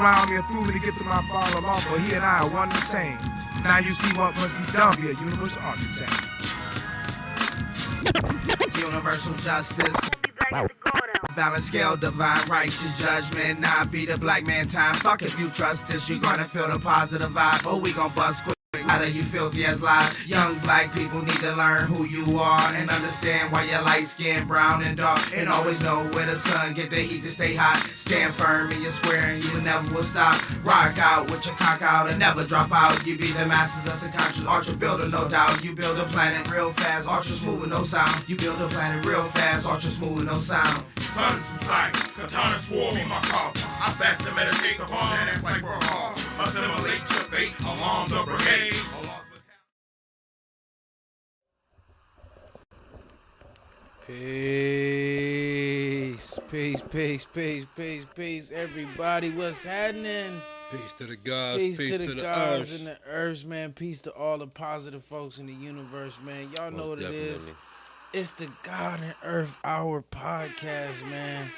around me or through me to get to my father law, but he and I are one and the same. Now you see what must be done, be a universal architect. Universal justice. Balance scale, divine righteous judgment. Not be the black man time. Fuck if you trust this, you gonna feel the positive vibe. Oh, we gon' bust quick. How do you filthy as lies? Young black people need to learn who you are and understand why you're light skinned, brown and dark. And always know where the sun get the heat to stay hot. Stand firm in your square and you never will stop. Rock out with your cock out and never drop out. You be the masters of subconscious ultra builder, no doubt. You build a planet real fast, ultra smooth with no sound. You build a planet real fast, ultra smooth with no sound. Sun's in sight, katana swore me my call. I fast to meditate upon that ass like we're all. Assimilate your fate along the brigade. Peace, everybody. What's happening? Peace to the gods, Peace to the gods earth. and the earths, man. Peace to all the positive folks in the universe, man. Y'all know what Definitely. it is. It's the God and Earth Hour podcast, man.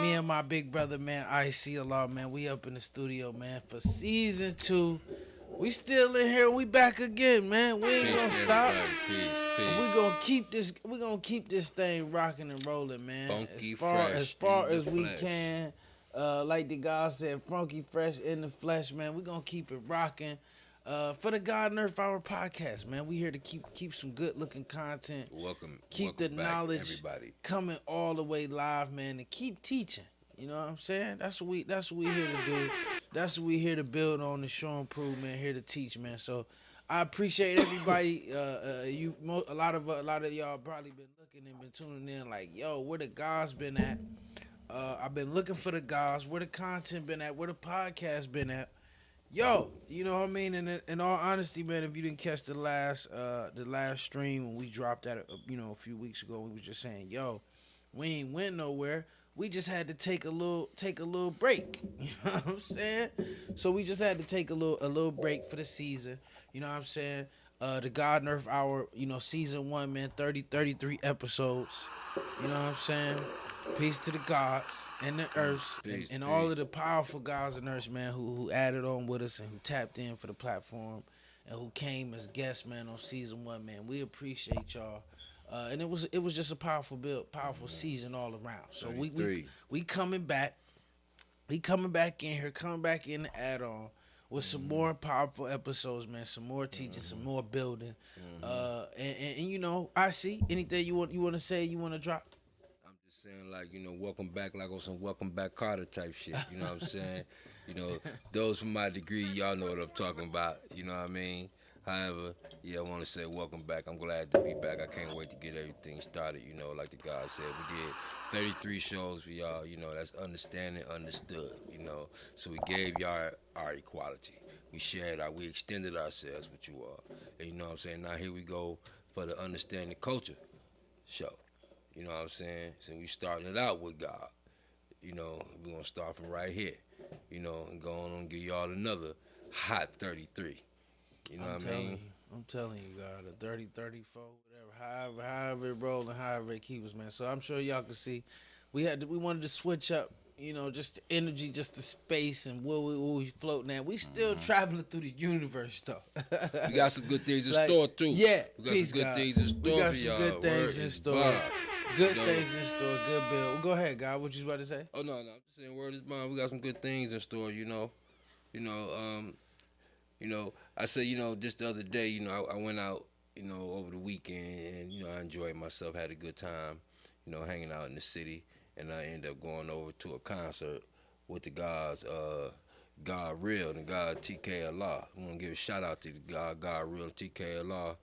Me and my big brother, man, IC Allah, man. We up in the studio, man, for season 2. We still in here. We back again, man. We ain't gonna stop. Peace. We gonna keep this. We gonna keep this thing rocking and rolling, man. Funky, as far fresh as in we the flesh. can. Like the God said, funky, fresh in the flesh, man. We gonna keep it rocking. For the God and Earth Hour podcast, man. We here to keep some good looking content. Welcome. Keep welcome the back, knowledge everybody. coming all the way live, man, and keep teaching. You know what I'm saying? That's what we here to do. That's what we here to build on and show and prove, man. Here to teach, man. So I appreciate everybody. A lot of y'all probably been looking and been tuning in, like, yo, where the guys been at? I've been looking for the guys. Where the content been at? Where the podcast been at? Yo, you know what I mean? And in all honesty, man, if you didn't catch the last stream when we dropped that, a few weeks ago, we was just saying, yo, we ain't went nowhere. We just had to take a little break. You know what I'm saying? So we just had to take a little break for the season. You know what I'm saying? The God and Earth Hour, season 1, man, 33 episodes. You know what I'm saying? Peace to the gods and the earths and all of the powerful gods and earths, man, who added on with us and who tapped in for the platform and who came as guests, man, on season 1, man. We appreciate y'all. And it was just a powerful season all around. So we coming back. We coming back in here, coming back in the add-on with some more powerful episodes, man. Some more teaching, some more building. And I see anything you want to say, you want to drop. Saying, like, welcome back, like on some welcome back Carter type shit. You know what I'm saying? Those from my degree, y'all know what I'm talking about. You know what I mean? However, I want to say welcome back. I'm glad to be back. I can't wait to get everything started. Like the God said, we did 33 shows for y'all. That's understanding, understood. So we gave y'all our equality. We we extended ourselves with you all. And you know what I'm saying? Now here we go for the Understanding Culture show. You know what I'm saying? So we starting it out with God. We're going to start from right here. And go on and give y'all another hot 33. You know what I mean? I'm telling you, God, a 30, 34, whatever, however it roll and however it keeps, man. So I'm sure y'all can see we wanted to switch up, just the energy, just the space and where we floating at. We still traveling through the universe, though. We got some good things in store, too. Yeah, we got some good things in store. We got for some y'all. good things in store. Bond. Good things in store. Good bill. Well, go ahead, God. What you about to say? Oh, no. I'm just saying, word is bond. We got some good things in store, I said, just the other day, I went out, over the weekend and, I enjoyed myself, had a good time, hanging out in the city. And I ended up going over to a concert with the gods, God Real and God TK Allah. I want to give a shout out to the God Real and TK Allah.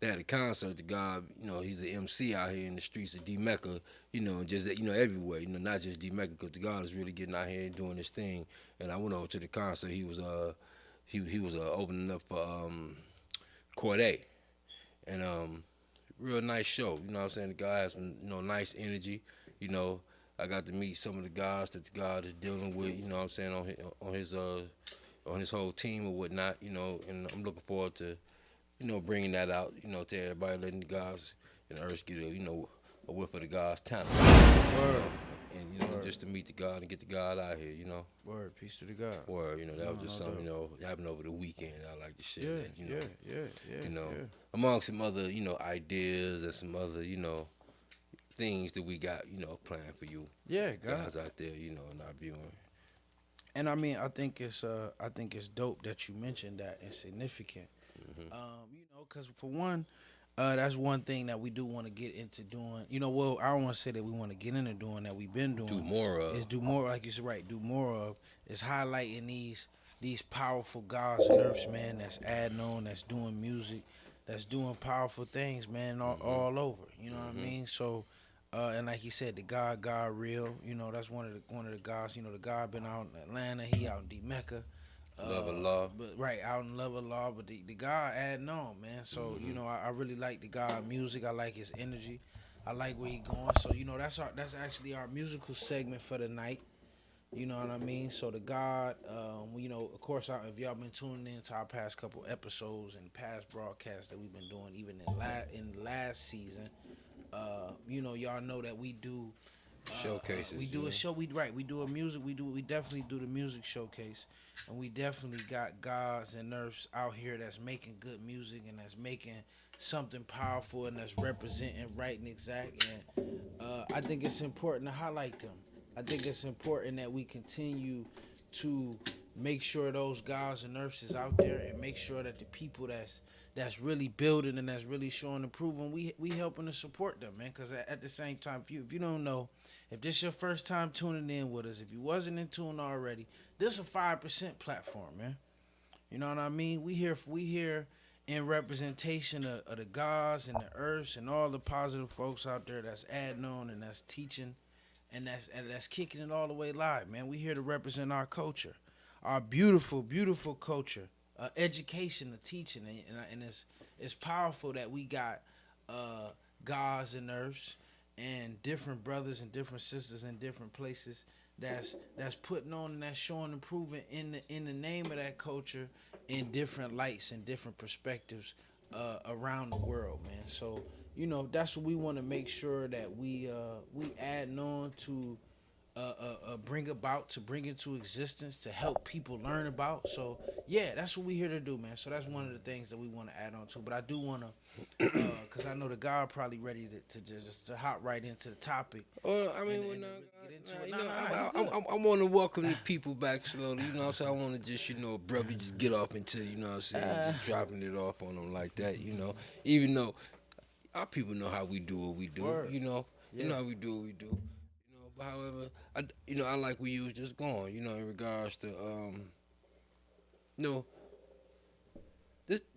They had a concert. The God, he's the MC out here in the streets of D-Mecca, just, everywhere, not just D-Mecca, because the God is really getting out here and doing this thing. And I went over to the concert. He was opening up for Corday. And real nice show. You know what I'm saying? The guy has some, nice energy. I got to meet some of the guys that the God is dealing with, you know what I'm saying, on his whole team or whatnot, and I'm looking forward to, bringing that out, to everybody, letting the guys and the earth get a whiff of the God's talent. Word. and you know, Word. just to meet the God and get the God out here, you know. Word, peace to the God. Or you know, that No, was just no something doubt. happened over the weekend. I like to share Yeah, that, you know. yeah, You know, yeah. among some other, ideas and some other, things that we got, planned for you Yeah, God. guys out there, in our viewing. And I mean, I think it's dope that you mentioned that and significant. Hmm. Because for one, that's one thing that we do want to get into doing. Well, I don't want to say that we want to get into doing that we've been doing. Do more of. Is do more, like you said, right? Do more of is highlighting these powerful gods and earths, man. That's adding on, that's doing music, that's doing powerful things, man, all over. You know what I Mhm. mean? So. And like he said, the God real, that's one of the gods. The God been out in Atlanta, he out in D Mecca, Love of law. but right out in Love of Law, but the God adding on, man. So Mhm. I really like the God music. I like his energy. I like where he going. So that's actually our musical segment for the night. You know what I mean? So the God, of course, if y'all been tuning in to our past couple episodes and past broadcasts that we've been doing, even in last season, y'all know that we do Showcases. we do a show. We do a music. We definitely do the music showcase, and we definitely got gods and nerfs out here that's making good music and that's making something powerful and that's representing right and exact. And I think it's important to highlight them. I think it's important that we continue to make sure those gods and nerfs is out there and make sure that the people that's really building and that's really showing and proving we helping to support them, man. Because at the same time, if you don't know, if this your first time tuning in with us, if you wasn't in tune already, this a 5% platform, man. You know what I mean? We here in representation of the gods and the earths and all the positive folks out there that's adding on and that's teaching and that's kicking it all the way live, man. We here to represent our culture, our beautiful, beautiful culture, education, the teaching, and it's powerful that we got gods and earths and different brothers and different sisters in different places that's putting on and that's showing and proving in the name of that culture in different lights and different perspectives around the world, man. So that's what we want to make sure that we adding on to bring about, to bring into existence, to help people learn about. So yeah, that's what we here to do, man. So that's one of the things that we want to add on to. But I do want to, because I know the guy probably ready to hop right into the topic. Well, I mean, And well, really get into it. you Nah, know, nah, you good. I want to welcome the people back slowly. You know what I'm saying? I want to just, brother, just get off into, what I'm saying, just dropping it off on them like that, Even though our people know how we do what we do, Word. You know how we do what we do. But however, I like where you was just going, in regards to,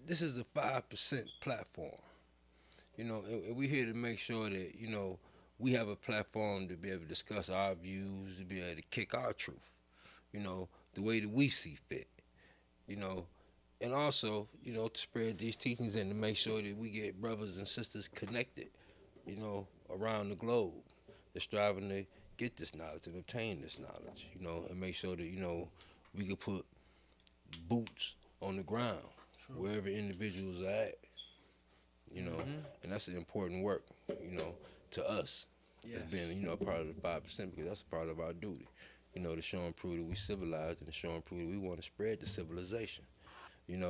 this is a 5% platform, and we're here to make sure that, we have a platform to be able to discuss our views, to be able to kick our truth, the way that we see fit, you know, and also, to spread these teachings and to make sure that we get brothers and sisters connected, around the globe, that's striving to get this knowledge and obtain this knowledge, and make sure that, we can put boots on the ground wherever individuals are at, and that's an important work, to us as being, part of the 5% because that's a part of our duty, to show and prove that we civilized and to show and prove that we want to spread the civilization, and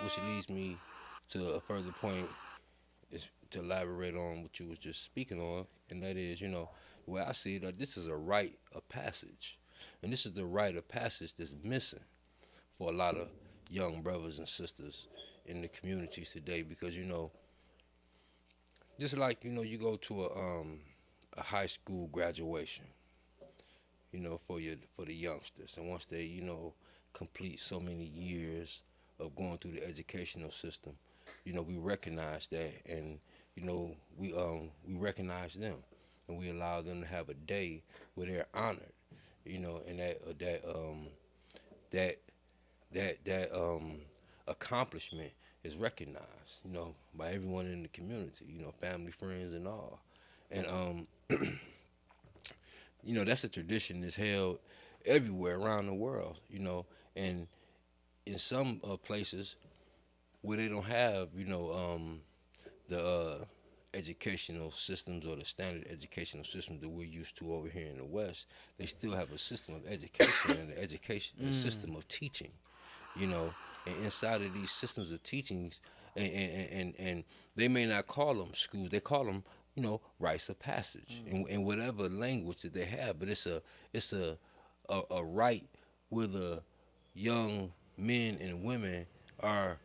which leads me to a further point is to elaborate on what you was just speaking on, and that is, the way I see it, this is a rite of passage, and this is the rite of passage that's missing for a lot of young brothers and sisters in the communities today, because just like you go to a high school graduation, for the youngsters, and once they complete so many years of going through the educational system, we recognize that, and we recognize them, and we allow them to have a day where they're honored, and that accomplishment is recognized, by everyone in the community, family, friends, and all, and that's a tradition that's held everywhere around the world, and in some places where they don't have, the educational systems or the standard educational system that we're used to over here in the West, they still have a system of education and a system of teaching, you know, and inside of these systems of teachings, and they may not call them schools, they call them, you know, rites of passage in whatever language that they have, but it's a rite where the young men and women are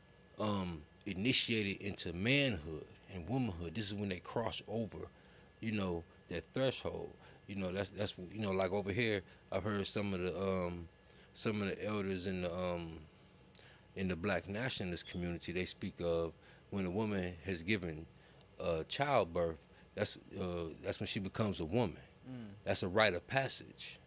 initiated into manhood and womanhood. This is when they cross over, you know, that threshold. You know, that's you know, like over here, I've heard some of the elders in the Black nationalist community. They speak of when a woman has given childbirth. That's when she becomes a woman. That's a rite of passage.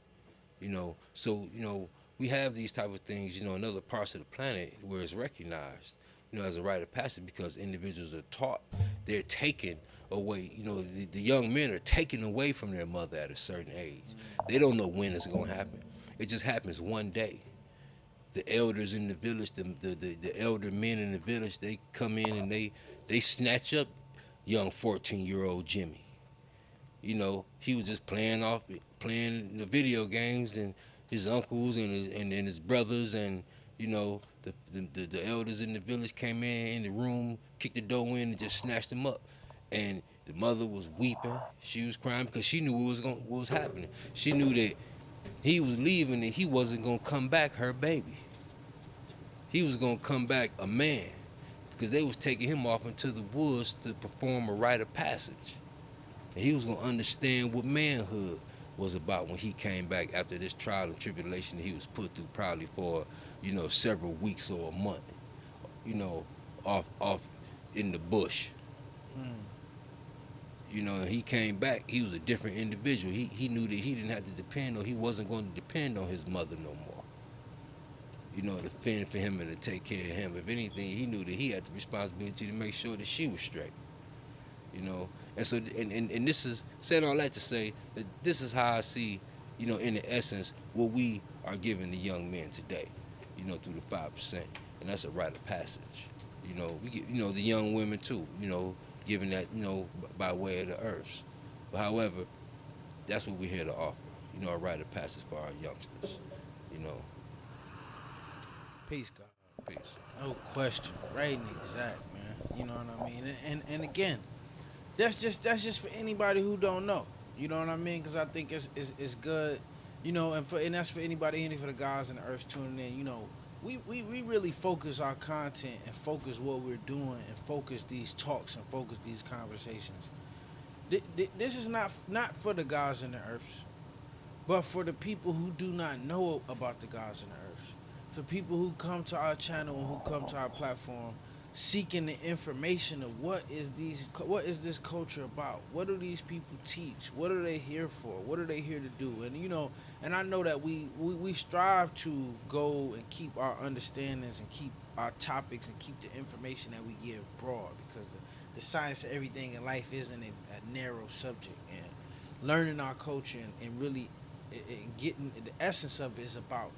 You know, so you know we have these type of things. You know, in other parts of the planet where it's recognized, you know, as a rite of passage because individuals are taught, they're taken away. You know, the young men are taken away from their mother at a certain age. They don't know when it's going to happen. It just happens one day. The elders in the village, the elder men in the village, they come in and they snatch up young 14-year-old Jimmy. You know, he was just playing the video games, and his uncles and his brothers and, you know, the elders in the village came in the room, kicked the door in, and just snatched him up. And the mother was weeping. She was crying because she knew what was happening. She knew that he was leaving and he wasn't gonna come back her baby. He was gonna come back a man because they was taking him off into the woods to perform a rite of passage. And he was gonna understand what manhood was about when he came back after this trial and tribulation that he was put through, probably for, you know, several weeks or a month, you know, off in the bush. You know, and he came back, he was a different individual. He knew that he didn't have to depend, or he wasn't going to depend on his mother no more. You know, to fend for him and to take care of him. If anything, he knew that he had the responsibility to make sure that she was straight. You know, and so and this is said all that to say that this is how I see, you know, in the essence what we are giving the young men today, you know, through the 5%, and that's a rite of passage. You know, we get, you know, the young women too, you know, giving that, you know, by way of the earths. But however, that's what we're here to offer, you know, a rite of passage for our youngsters, you know. Peace, God. Peace. No question. Right and exact, man. You know what I mean? And again, that's just for anybody who don't know. You know what I mean? Because I think it's good, you know, and that's for anybody, any for the guys in the earth tuning in. You know, we really focus our content and focus what we're doing and focus these talks and focus these conversations. This is not for the guys in the earth, but for the people who do not know about the guys in the earth. For people who come to our channel and who come to our platform seeking the information of what is this culture about? What do these people teach? What are they here for? What are they here to do? And you know, and I know that we strive to go and keep our understandings and keep our topics and keep the information that we give broad, because the science of everything in life isn't a narrow subject, and learning our culture and really and getting the essence of it is about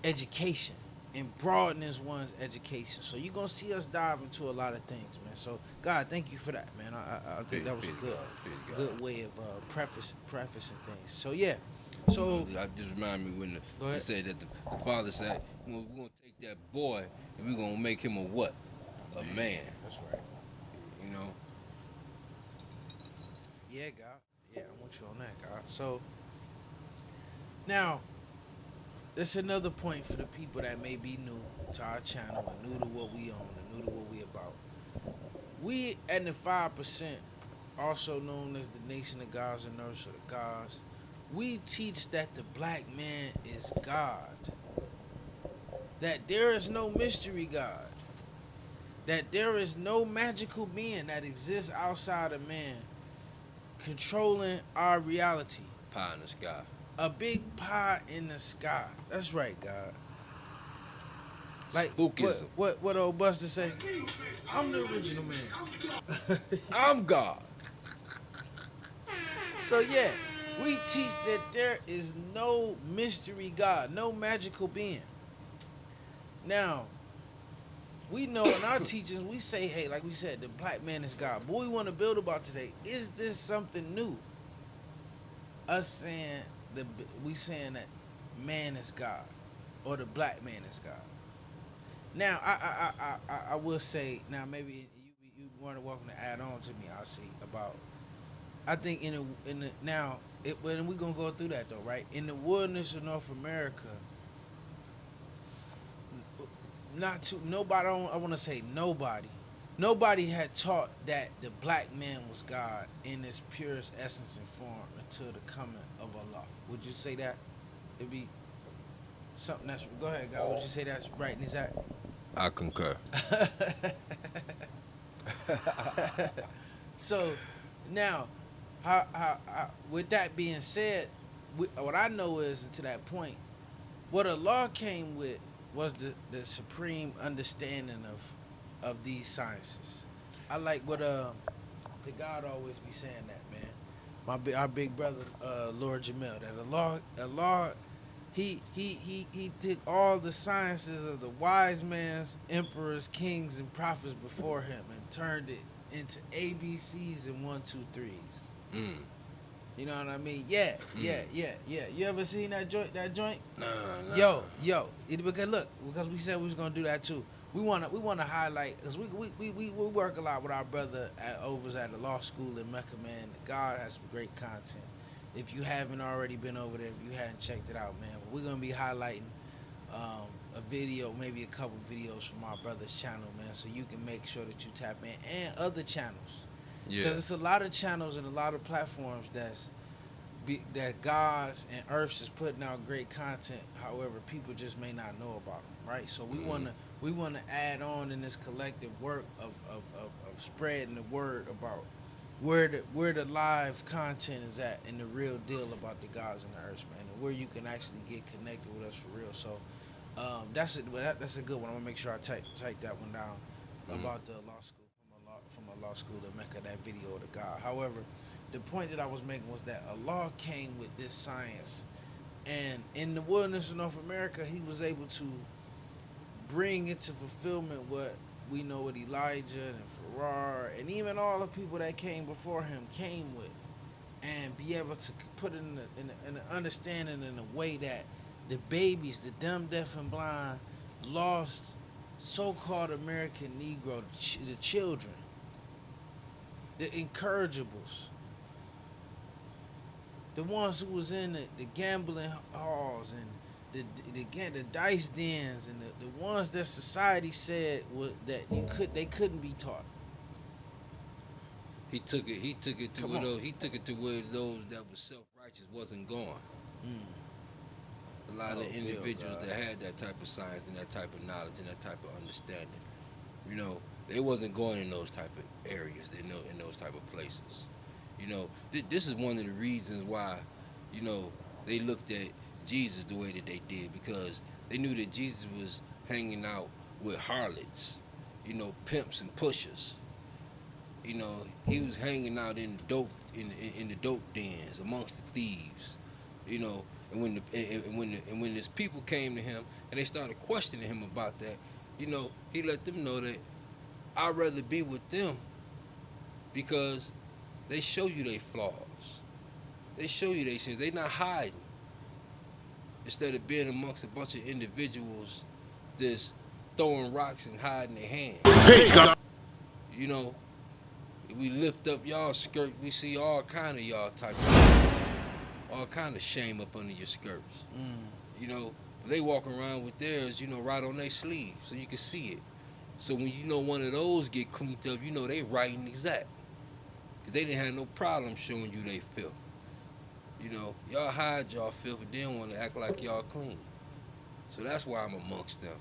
education and broadens one's education. So you're gonna see us dive into a lot of things, man. So God, thank you for that, man. I think that was a good way of prefacing things. So yeah. So I just remind me when they said that the father said, you know, we're gonna take that boy and we're gonna make him a what? A man. That's right. You know? Yeah, God. Yeah, I'm with you on that, God. So now that's another point for the people that may be new to our channel and new to what we own and new to what we about. We at the 5%, also known as the Nation of Gods and Earth, or the Gods, we teach that the black man is God. That there is no mystery God. That there is no magical being that exists outside of man controlling our reality. Pie in the sky. A big pie in the sky. That's right, God. Like Spookism. What old Buster say? I'm the original man. I'm God. So yeah, we teach that there is no mystery God, no magical being. Now, we know in our teachings, we say, hey, like we said, the black man is God. But what we want to build about today, is this something new? Us saying, we saying that man is God, or the black man is God. Now, I will say, now maybe you weren't welcome to add on to me, I'll see, about, I think in the now, and we're going to go through that though, right? In the wilderness of North America, I want to say nobody had taught that the black man was God in its purest essence and form until the coming of Allah. Would you say that? It'd be something that's, go ahead, God, would you say that's right and exact? I concur. So now, how with that being said, what I know is, to that point, what Allah came with was the supreme understanding of these sciences. I like what the God always be saying that, man. Our big brother Lord Jamil, that Allah he took all the sciences of the wise man's emperors, kings, and prophets before him and turned it into ABCs and 1, 2, 3s. Mm. You know what I mean? Yeah. You ever seen that joint? Nah. Yo. Because we said we was gonna do that too. We wanna highlight, because we work a lot with our brother over at the law school in Mecca, man. God has some great content. If you haven't already been over there, if you hadn't checked it out, man, we're gonna be highlighting a video, maybe a couple videos from our brother's channel, man, so you can make sure that you tap in, and other channels. Because it's a lot of channels and a lot of platforms that Gods and Earths is putting out great content. However, people just may not know about them, right? So we wanna add on in this collective work of spreading the word about where the live content is at, and the real deal about the Gods and the Earths, man, and where you can actually get connected with us for real. So that's a good one. I'm gonna make sure I type that one down about the law school. From a law school to Mecca, that video of the God. However, the point that I was making was that Allah came with this science, and in the wilderness of North America, he was able to bring into fulfillment what we know what Elijah and Farrar and even all the people that came before him came with, and be able to put it in an understanding in a way that the babies, the dumb, deaf, and blind, lost so-called American Negro, the children, the incorrigibles, the ones who was in the gambling halls and the dice dens, and the ones that society said they couldn't be taught. He took it to where those that were self-righteous wasn't going. A lot of individuals that had that type of science and that type of knowledge and that type of understanding, you know, they wasn't going in those type of areas, in those type of places. You know, this is one of the reasons why, you know, they looked at Jesus the way that they did, because they knew that Jesus was hanging out with harlots, you know, pimps and pushers. You know, he was hanging out in the dope dens amongst the thieves. You know, and when his people came to him and they started questioning him about that, you know, he let them know that I'd rather be with them because they show you their flaws. They show you their sins. They not hiding. Instead of being amongst a bunch of individuals just throwing rocks and hiding their hands. You know, if we lift up y'all skirt, we see all kind of y'all type of, all kind of shame up under your skirts. You know, they walk around with theirs, you know, right on their sleeve, so you can see it. So when you know one of those get cleaned up, you know they right and exact. Because they didn't have no problem showing you they filth. You know, y'all hide y'all filth and then want to act like y'all clean. So that's why I'm amongst them.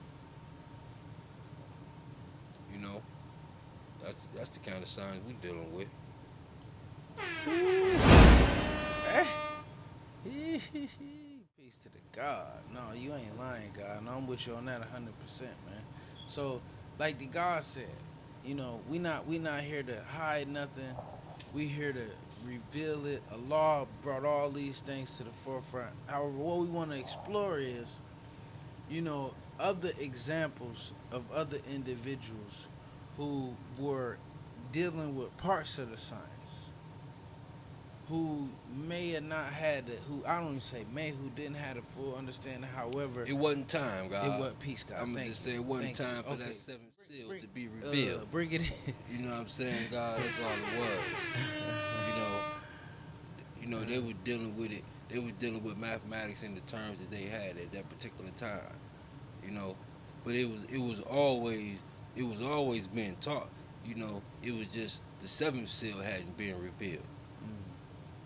You know, that's the kind of signs we dealing with. Peace to the God. No, you ain't lying, God. No, I'm with you on that 100%, man. So, like the God said, you know, we not here to hide nothing. We here to reveal it. Allah brought all these things to the forefront. However, what we want to explore is, you know, other examples of other individuals who were dealing with parts of the science, who may have not had the, who I don't even say may, who didn't have a full understanding. However, It wasn't time, God. it was peace, God. I'm Thank just you. saying it wasn't Thank you. time for Okay. that seventh seal Bring- to be revealed. Bring it in. You know what I'm saying, God? That's all it was. You know, they were dealing with it. They were dealing with mathematics in the terms that they had at that particular time. You know, but it was always being taught. You know, it was just the seventh seal hadn't been revealed.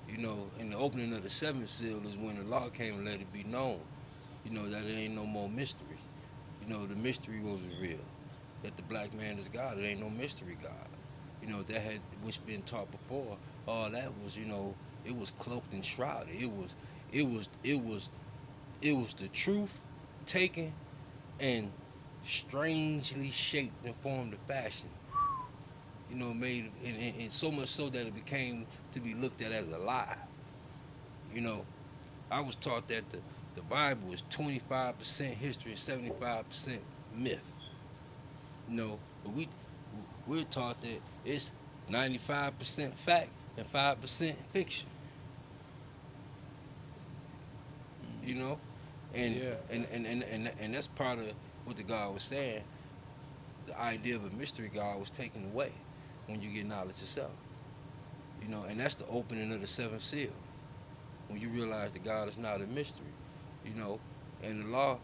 You know, and the opening of the seventh seal is when the law came and let it be known. You know, that it ain't no more mystery. You know, the mystery was revealed. That the black man is God. It ain't no mystery God. You know, that had which been taught before. All that was, you know, it was cloaked and shrouded. It was the truth taken and strangely shaped and formed and fashioned. You know, made and so much so that it became to be looked at as a lie. You know, I was taught that the Bible is 25% history and 75% myth. You know, but we're taught that it's 95% fact and 5% fiction. You know, and Yeah. and that's part of what the God was saying. The idea of a mystery God was taken away when you get knowledge yourself. You know, and that's the opening of the seventh seal. When you realize that God is not a mystery, you know, and the law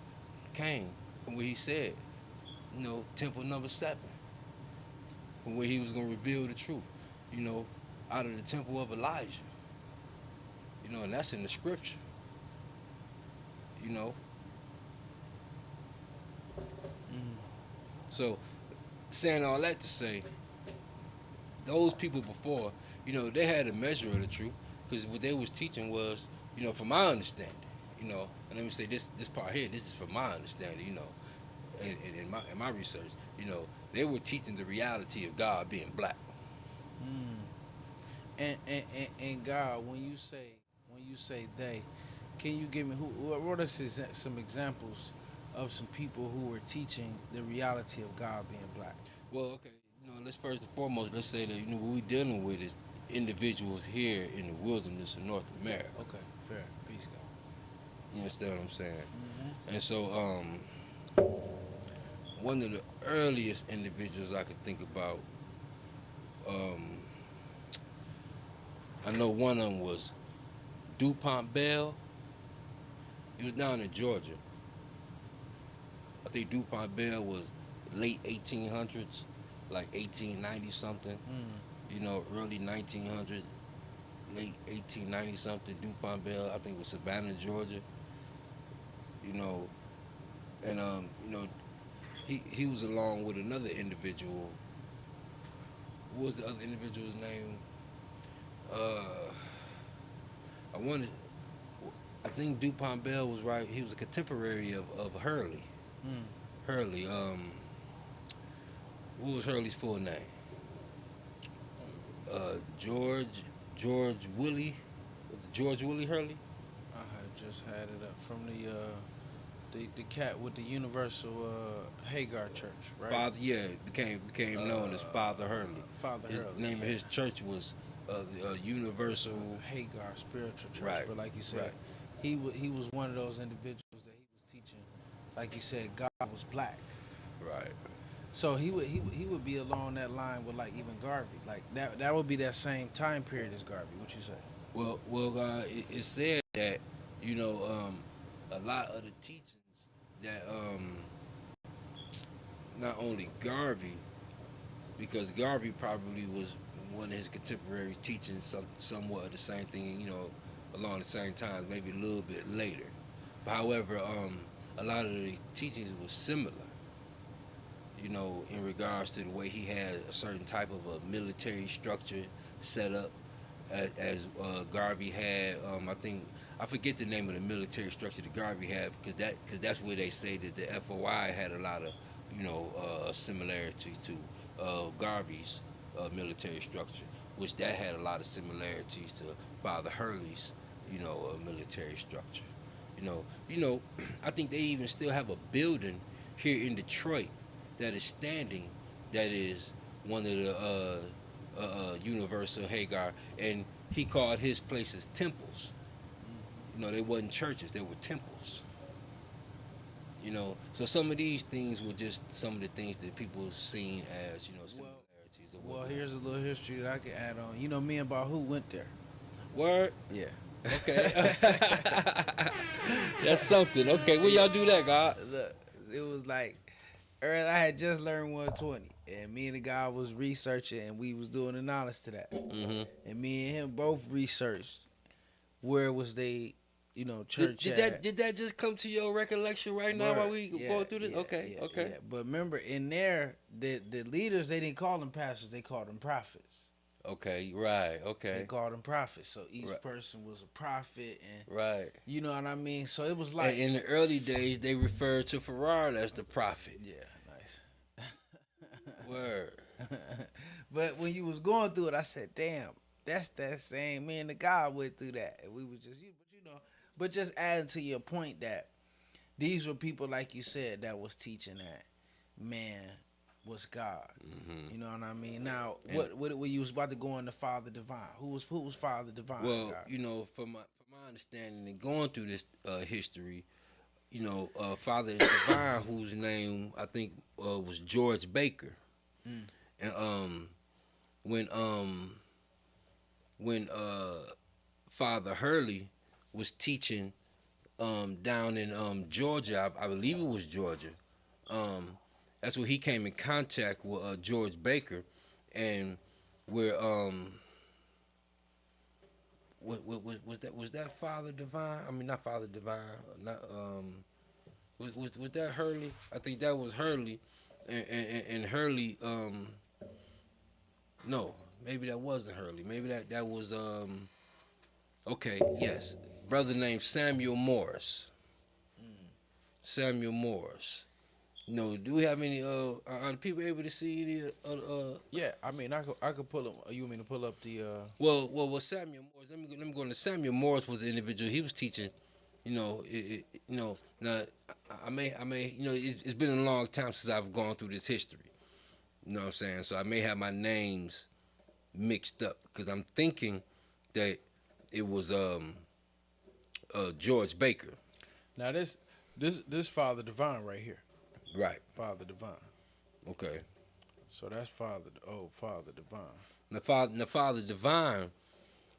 came from where he said, you know, temple number 7, from where he was going to reveal the truth, you know, out of the temple of Elijah. You know, and that's in the scripture. You know. So, saying all that to say, those people before, you know, they had a measure of the truth, because what they was teaching was, you know, from my understanding, you know, and let me say this part here, this is from my understanding, you know, in my research, you know, they were teaching the reality of God being black. And God, when you say they, can you give me what are some examples of some people who were teaching the reality of God being black? Well, okay, you know, let's first and foremost, let's say that, you know, what we're dealing with is individuals here in the wilderness of North America. Okay, fair. Peace, God. You understand what I'm saying? And so, one of the earliest individuals I could think about, I know one of them was DuPont Bell. He was down in Georgia. I think DuPont Bell was late 1800s, like 1890 something. You know, early 1900s, late 1890 something. DuPont Bell, I think it was Savannah, Georgia. You know, and you know, he was along with another individual. What was the other individual's name? I think DuPont Bell was right. He was a contemporary of Hurley. Hurley. What was Hurley's full name? George Willie. Was it George Willie Hurley? I had just had it up from the cat with the Universal Hagar Church, right? Father, yeah, became known as Father Hurley. Father His Hurley. name of his church was Universal. Hagar Spiritual Church, Right, but like you said, right. he was one of those individuals that he was teaching. Like you said, God was black. Right. So he would be along that line with like even Garvey, like that would be that same time period as Garvey. What you say? Well, it said that, you know, a lot of the teachings that not only Garvey, because Garvey probably was one of his contemporaries teaching somewhat of the same thing, you know, along the same time, maybe a little bit later. However, a lot of the teachings was similar, you know, in regards to the way he had a certain type of a military structure set up, as Garvey had. I forget the name of the military structure that Garvey had, because that's where they say that the FOI had a lot of, you know, similarity to Garvey's military structure, which that had a lot of similarities to Father Hurley's, you know, military structure. You know, I think they even still have a building here in Detroit that is standing, that is one of the Universal Hagar, and he called his places temples. You know, they wasn't churches; they were temples. You know, so some of these things were just some of the things that people seen as, you know, similarities or Well, whatnot. here's a little history that I can add on. You know, me and Bahu went there. Word. Yeah. Okay. That's something. Okay, where y'all do that, God? Look, it was like early. I had just learned 120, and me and the guy was researching, and we was doing the knowledge to that. Mm-hmm. And me and him both researched where was they, church Did that just come to your recollection right now while we go through this? Okay, okay. Yeah. But remember, in there, the leaders, they didn't call them pastors; they called them prophets. Okay, right, They okay. called them prophets. So each Right. person was a prophet, and Right. you know what I mean. So it was like, In the early days, they referred to Farrar as the prophet. yeah, nice. Word. But when you was going through it, I said, "Damn, that's that same." Me and the guy went through that, and we was just, but just adding to your point that these were people like you said that was teaching that man was God. Mm-hmm. You know what I mean? Now, And- what you was about to go into Father Divine? Who was Father Divine? Well, God? you know, from my understanding and going through this history, you know, Father Divine, whose name I think was George Baker, Mm. and when Father Hurley was teaching down in Georgia, I believe it was Georgia. That's where he came in contact with George Baker, and where was that Father Divine? I mean, not Father Divine. Not was that Hurley? I think that was Hurley, and Hurley. No, maybe that wasn't Hurley. Maybe that was Okay, yes, brother named Samuel Morris. Samuel Morris. No, do we have any? Are the people able to see any? Yeah, I mean, I could pull up. You want me to pull up the? Well, Samuel Morris. Let me go into Samuel Morris was the individual. He was teaching. You know, now I may, you know, it's been a long time since I've gone through this history. You know what I'm saying? So I may have my names mixed up because I'm thinking that it was George Baker. Now this Father Divine right here, Right. Father Divine. Okay. So that's Father Divine. The Father Divine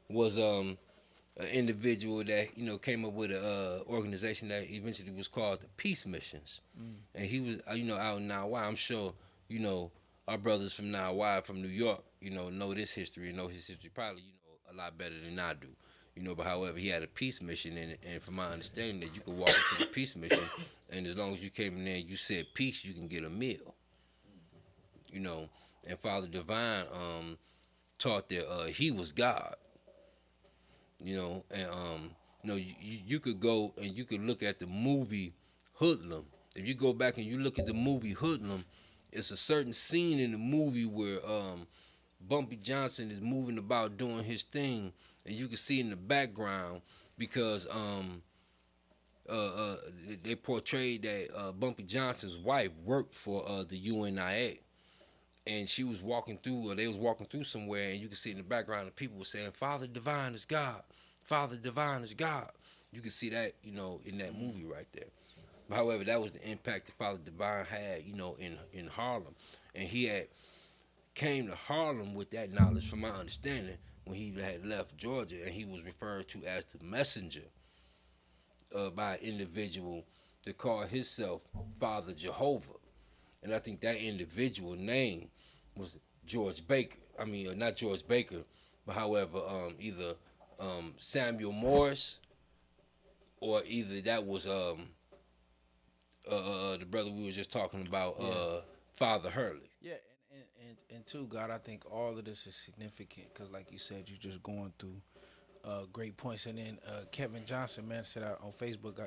was an individual that, you know, came up with a organization that eventually was called the Peace Missions, and he was you know, out in Nawa. I'm sure, you know, our brothers from Nawa, from New York, you know this history and know his history probably, you know, a lot better than I do. You know, but however, he had a peace mission, and from my understanding, that you could walk into the peace mission, and as long as you came in there and you said peace, you can get a meal. You know, and Father Divine taught that he was God. You know, and you know, you could go and you could look at the movie Hoodlum. If you go back and you look at the movie Hoodlum, it's a certain scene in the movie where Bumpy Johnson is moving about doing his thing, and you can see in the background because they portrayed that Bumpy Johnson's wife worked for the UNIA, and she was walking through, or they was walking through somewhere, and you can see in the background the people were saying, "Father Divine is God, Father Divine is God." You can see that, you know, in that movie right there. However, that was the impact that Father Divine had, you know, in Harlem, and he had came to Harlem with that knowledge, from my understanding, when he had left Georgia, and he was referred to as the messenger by an individual that called himself Father Jehovah, and I think that individual name was George Baker. I mean, not George Baker, but however, either Samuel Morris, or either that was the brother we were just talking about, Father Hurley. Yeah, and too, God, I think all of this is significant because, like you said, you're just going through great points. And then Kevin Johnson, man, said out on Facebook,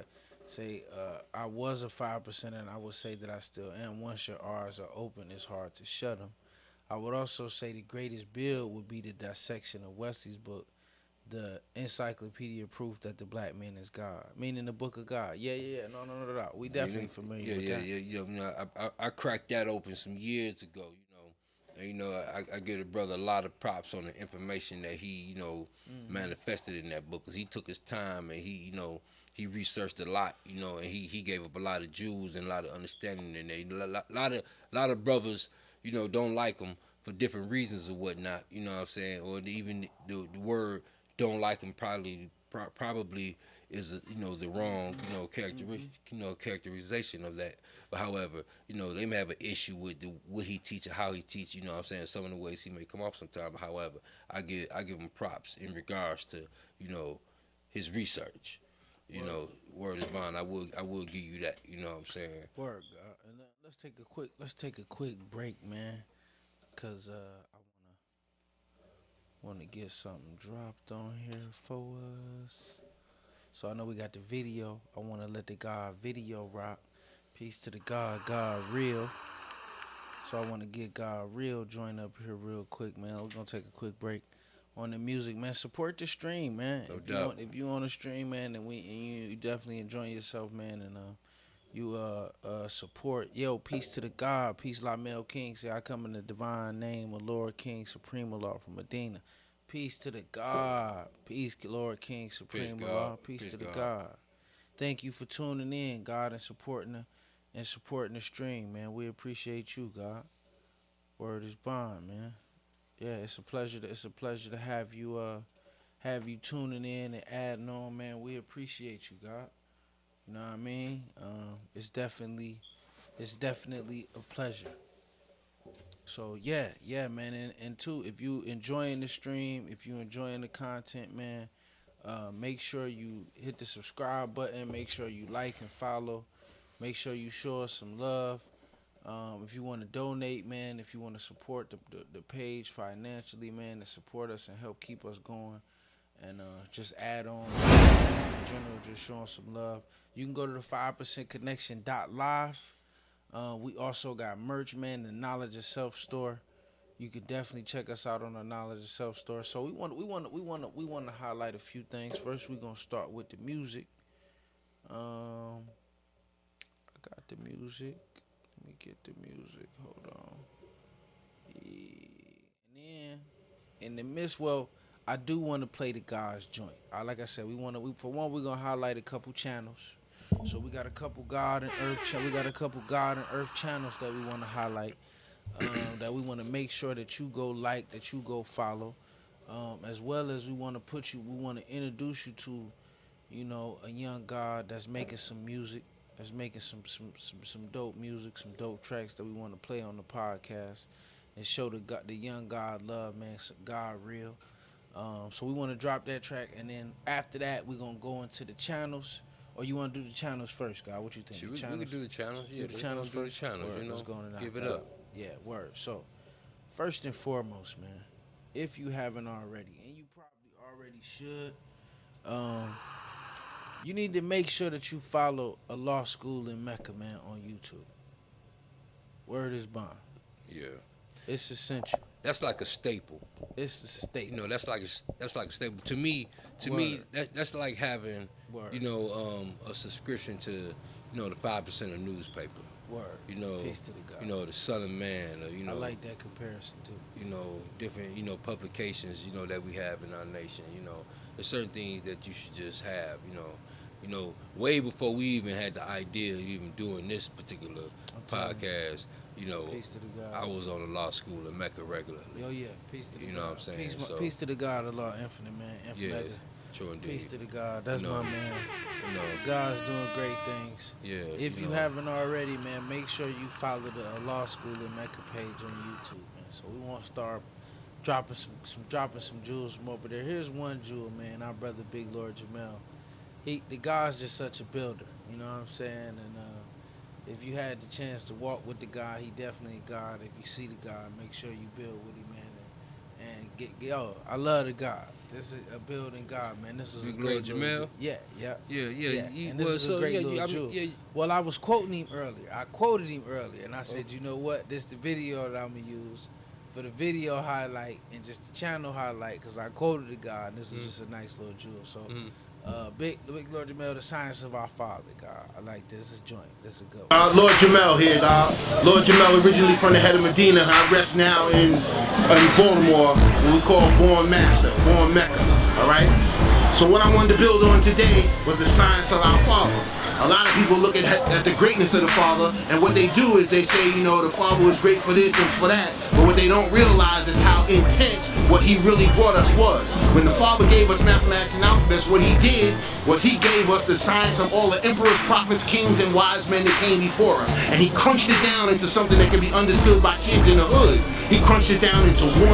I was a 5%, and I would say that I still am. Once your R's are open, it's hard to shut them. I would also say the greatest build would be the dissection of Wesley's book, the encyclopedia proof that the black man is God, meaning the book of God. Yeah. No. We definitely familiar with that. Yeah. You know, I cracked that open some years ago. You know, I give the brother a lot of props on the information that he, manifested in that book. Cause he took his time and he researched a lot, and he gave up a lot of jewels and a lot of understanding in there. A lot of brothers, don't like him for different reasons or whatnot. You know what I'm saying? Or even the word don't like him probably is the wrong characterization of that. But however, they may have an issue with what he teach or how he teach. You know what I'm saying? Some of the ways he may come off sometimes. But however, I give him props in regards to his research. Word is bond. I will give you that. You know what I'm saying? Word, God. And let's take a quick break, man, cause I wanna get something dropped on here for us. So I know we got the video. I wanna let the God video rock. Peace to the God real. So I wanna get God real join up here real quick, man. We're gonna take a quick break on the music, man. Support the stream, man. No doubt. If you on the stream, man, and you definitely enjoying yourself, man, and you support. Yo, peace to the God. Peace, La Mel King. Say I come in the divine name of Lord King Supreme Lord from Medina. Peace to the God. Peace, Lord King Supreme Lord. Peace to the God. Thank you for tuning in, God, and supporting the stream, man. We appreciate you, God. Word is bond, man. Yeah, it's a pleasure to have you tuning in and adding on, man. We appreciate you, God. You know what I mean? It's definitely a pleasure. So yeah, man. And two, if you enjoying the stream, if you enjoying the content, man, make sure you hit the subscribe button. Make sure you like and follow. Make sure you show us some love. If you want to donate, man, if you want to support the page financially, man, to support us and help keep us going, and just add on in general, just showing some love. You can go to the 5%connection.live. We also got merch, man, the Knowledge of Self store. You can definitely check us out on the Knowledge of Self store. So we want to highlight a few things. First, we're gonna start with the music. I got the music. Let me get the music. Hold on. And then in the midst, I do want to play the God's joint. Like I said, we're gonna highlight a couple channels. So we got a couple God and Earth channels that we want to highlight. That we want to make sure that you go like, that you go follow, as well as we want to introduce you to, a young God that's making some music, that's making some dope music, some dope tracks that we want to play on the podcast, and show the young God love, man, some God real. So we want to drop that track, and then after that, we're gonna go into the channels. Or you want to do the channels first, God? What you think? We can do the channels. Yeah, do the channels first. Let's go on and give it up. Yeah, word. So, first and foremost, man, if you haven't already, and you probably already should, you need to make sure that you follow A Law School in Mecca, man, on YouTube. Word is bond. Yeah. It's essential. That's like a staple. It's a staple. That's like a staple. To me, that's like having, a subscription to, the 5% of newspaper. Word. Peace to the God. The Southern Man, or, I like that comparison too. Different, publications, that we have in our nation. There's certain things that you should just have. Way before we even had the idea of even doing this particular podcast. Peace to the God. I was on the law school in Mecca regularly. Oh yeah, peace to the God. You know what I'm saying? Peace to the God, Allah, infinite, man. Yeah, Mecca. true indeed. Peace to the God. That's my man. God's doing great things. Yeah. If you haven't already, man, make sure you follow the Law School in Mecca page on YouTube, man. So we want to start dropping some jewels from over there. Here's one jewel, man. Our brother Big Lord Jamel. The God's just such a builder. You know what I'm saying? And if you had the chance to walk with the God, he definitely a God. If you see the God, make sure you build with him, man. And I love the God. This is a building God, man. This is a great Jamel. Yeah. And this is a great little jewel. Well, I was quoting him earlier. And I said, you know what? This is the video that I'm gonna use for the video highlight and just the channel highlight, because I quoted the God, and this is just a nice little jewel. So, Big Lord Jamel, the science of our Father, God. I like this. This is joint. This is a good one. Lord Jamel here, dog. Lord Jamel, originally from the head of Medina. I rest now in Baltimore, what we call Born Master, Born Mecca. All right. So what I wanted to build on today was the science of our Father. A lot of people look at the greatness of the Father, and what they do is they say, you know, the Father was great for this and for that, but what they don't realize is how intense what he really brought us was. When the Father gave us mathematics and alphabets, what he did was he gave us the science of all the emperors, prophets, kings, and wise men that came before us, and he crunched it down into something that can be understood by kids in the hood. He crunched it down into 1, 2,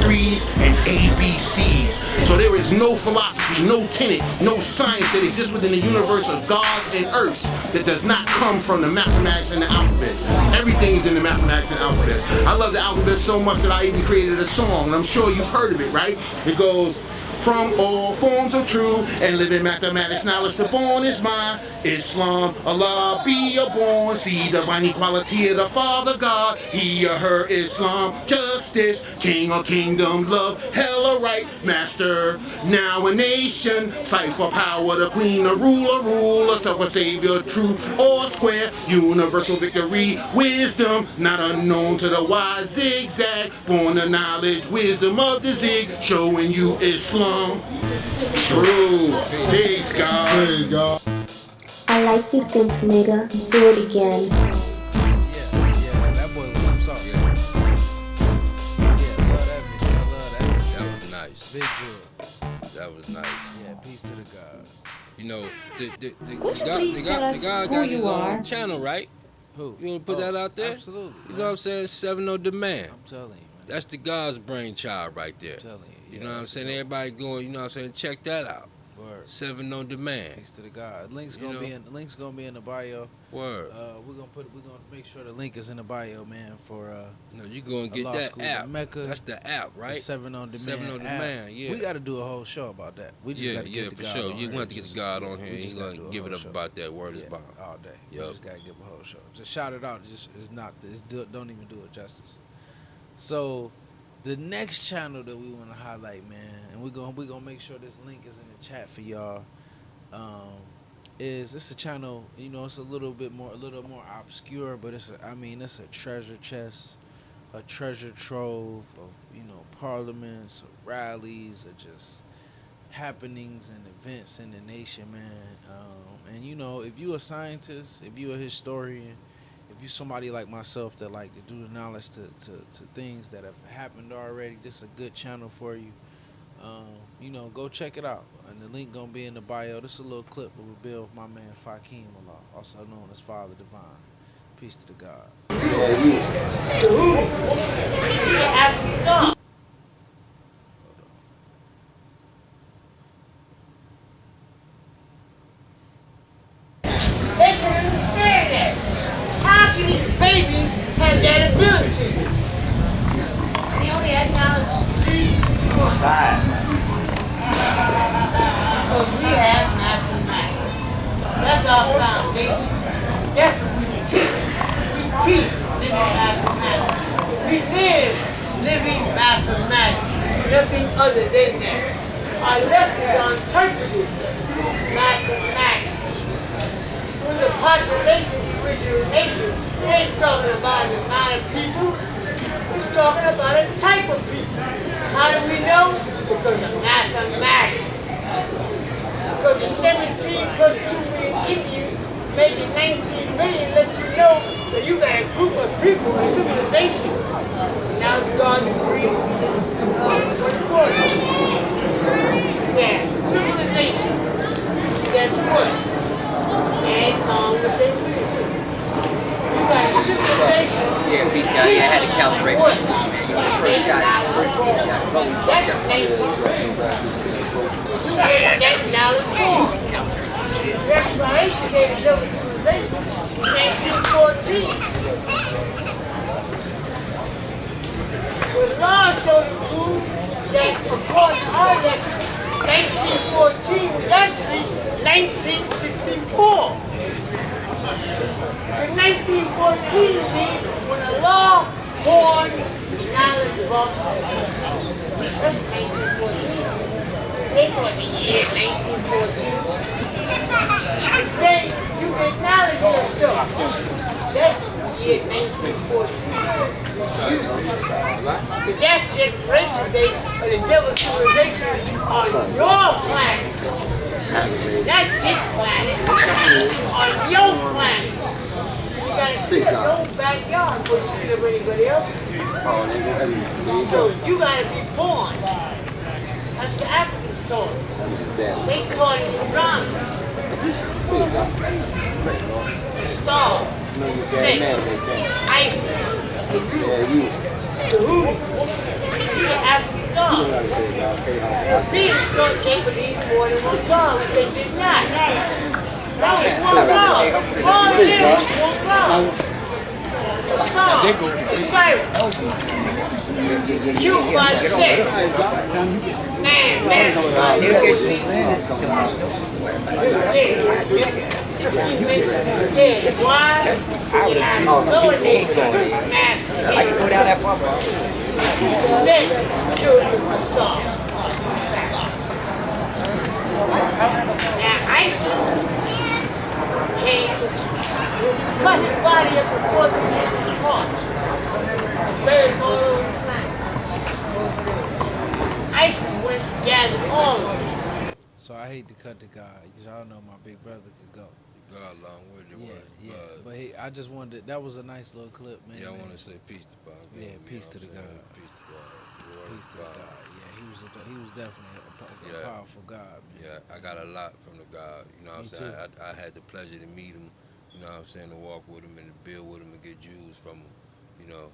3s, and ABCs. So there is no philosophy, no tenet, no science that exists within the universe of gods and earths that does not come from the mathematics and the alphabets. Everything is in the mathematics and alphabets. I love the alphabet so much that I even created a song, and I'm sure you've heard of it, right? It goes, from all forms of true and living mathematics knowledge to born is mine. Islam, Allah be a born. See divine equality of the Father God. He or her Islam, justice, king or kingdom, love, hella right, master. Now a nation, cipher power, the queen, the ruler, self a savior, truth or square, universal victory, wisdom, not unknown to the wise, zigzag, born of knowledge, wisdom of the zig, showing you Islam. True. Peace, God. Praise God. I like you, simp nigga. Do it again. Yeah, that boy was some song. Yeah, love that video. I love that. That was nice. Big jewel. That was nice. Yeah, peace to the God. You know, the Would you guy, please tell us the guy who got you his are? own channel, right? Who? You want to put that out there? Absolutely. You know what I'm saying? 7 on demand. I'm telling you, man. That's the God's brainchild right there. I'm telling you. You Yeah, know what I'm that's saying? dope. Everybody going, you know what I'm saying? Check that out. Word. 7 on demand. Thanks to the God. Link's You gonna know? be in. The link's gonna be in the bio. Word. We're gonna make sure the link is in the bio, man. For No, you going to get law that school in app. Mecca. That's the app, right? the 7 on demand. 7 on app. demand, yeah. We got to do a whole show about that. We just Yeah, got to get the for God sure. on You here. want to get the God on here. we He's just gotta going do to a give whole it up show. about that word is Yeah, bond. all day. Yup. We just got to give a whole show. Just shout it out. Don't even do it justice. So, the next channel that we want to highlight, man, and we're gonna make sure this link is in the chat for y'all. It's a channel, you know, it's a little more obscure, but it's a treasure chest, a treasure trove of, you know, parliaments, or rallies, or just happenings and events in the nation, man. And you know, if you a scientist, if you a historian, if you somebody like myself that like to do the knowledge to things that have happened already, this is a good channel for you. You know, go check it out. And the link gonna be in the bio. This is a little clip that we build with my man Fakeem Allah, also known as Father Divine. Peace to the God. They can understand that. How can these babies have that ability? They only have knowledge because we have mathematics. That's our foundation. That's what we teach. We teach living mathematics. We live living mathematics. Nothing other than that. Our lessons are interpreted through mathematics. When the population is original nation, it ain't talking about the amount of people, it's talking about a type of people. How do we know? Because of mathematics. Because the 17 plus 2 million Indians making 19 million lets you know that you got a group of people, a civilization. Now it's gone to Greece. Yeah, civilization. That's what. And what they do. You got a civilization. Yeah, peace guy. Yeah, I had to calibrate my first shot. That's the name of you got that knowledge too. The exploration gave us over civilization in 1914. The law shows you that according to our lesson, 1914 was actually 1964. In 1914 means when the law born knowledge of the year 1914. Then you acknowledge yourself. That's the year 1914. That's the expiration date of the devil's civilization on your planet. Not this planet, on your planet. You gotta keep your backyard before you see anybody else. So you gotta be born. That's the Africans taught. They taught it in drama. You starve, sick, ice, the hoodoo. You're an African dog. The Beatles thought they believed more than one God, but they did not. That was one God. All it is was one God. The song, the siren, cute by sex, man. Yeah, why? Lower name, master. I can go down that far, bro. Sick, cute, a song. Now ISIS came to cut his body up before the next part. Buried him all over the planet. ISIS went and gathered all of them. So I hate to cut the guy, because y'all know my big brother could go. God long with it. But I just wanted, that was a nice little clip, man. Yeah, I want to say peace to God. Yeah, peace to the God. Peace to God. Peace to God. Yeah, he was definitely a powerful God, man. Yeah, I got a lot from the God. You know what I'm saying? I had the pleasure to meet him. You know what I'm saying? To walk with him and to build with him and get Jews from him. You know,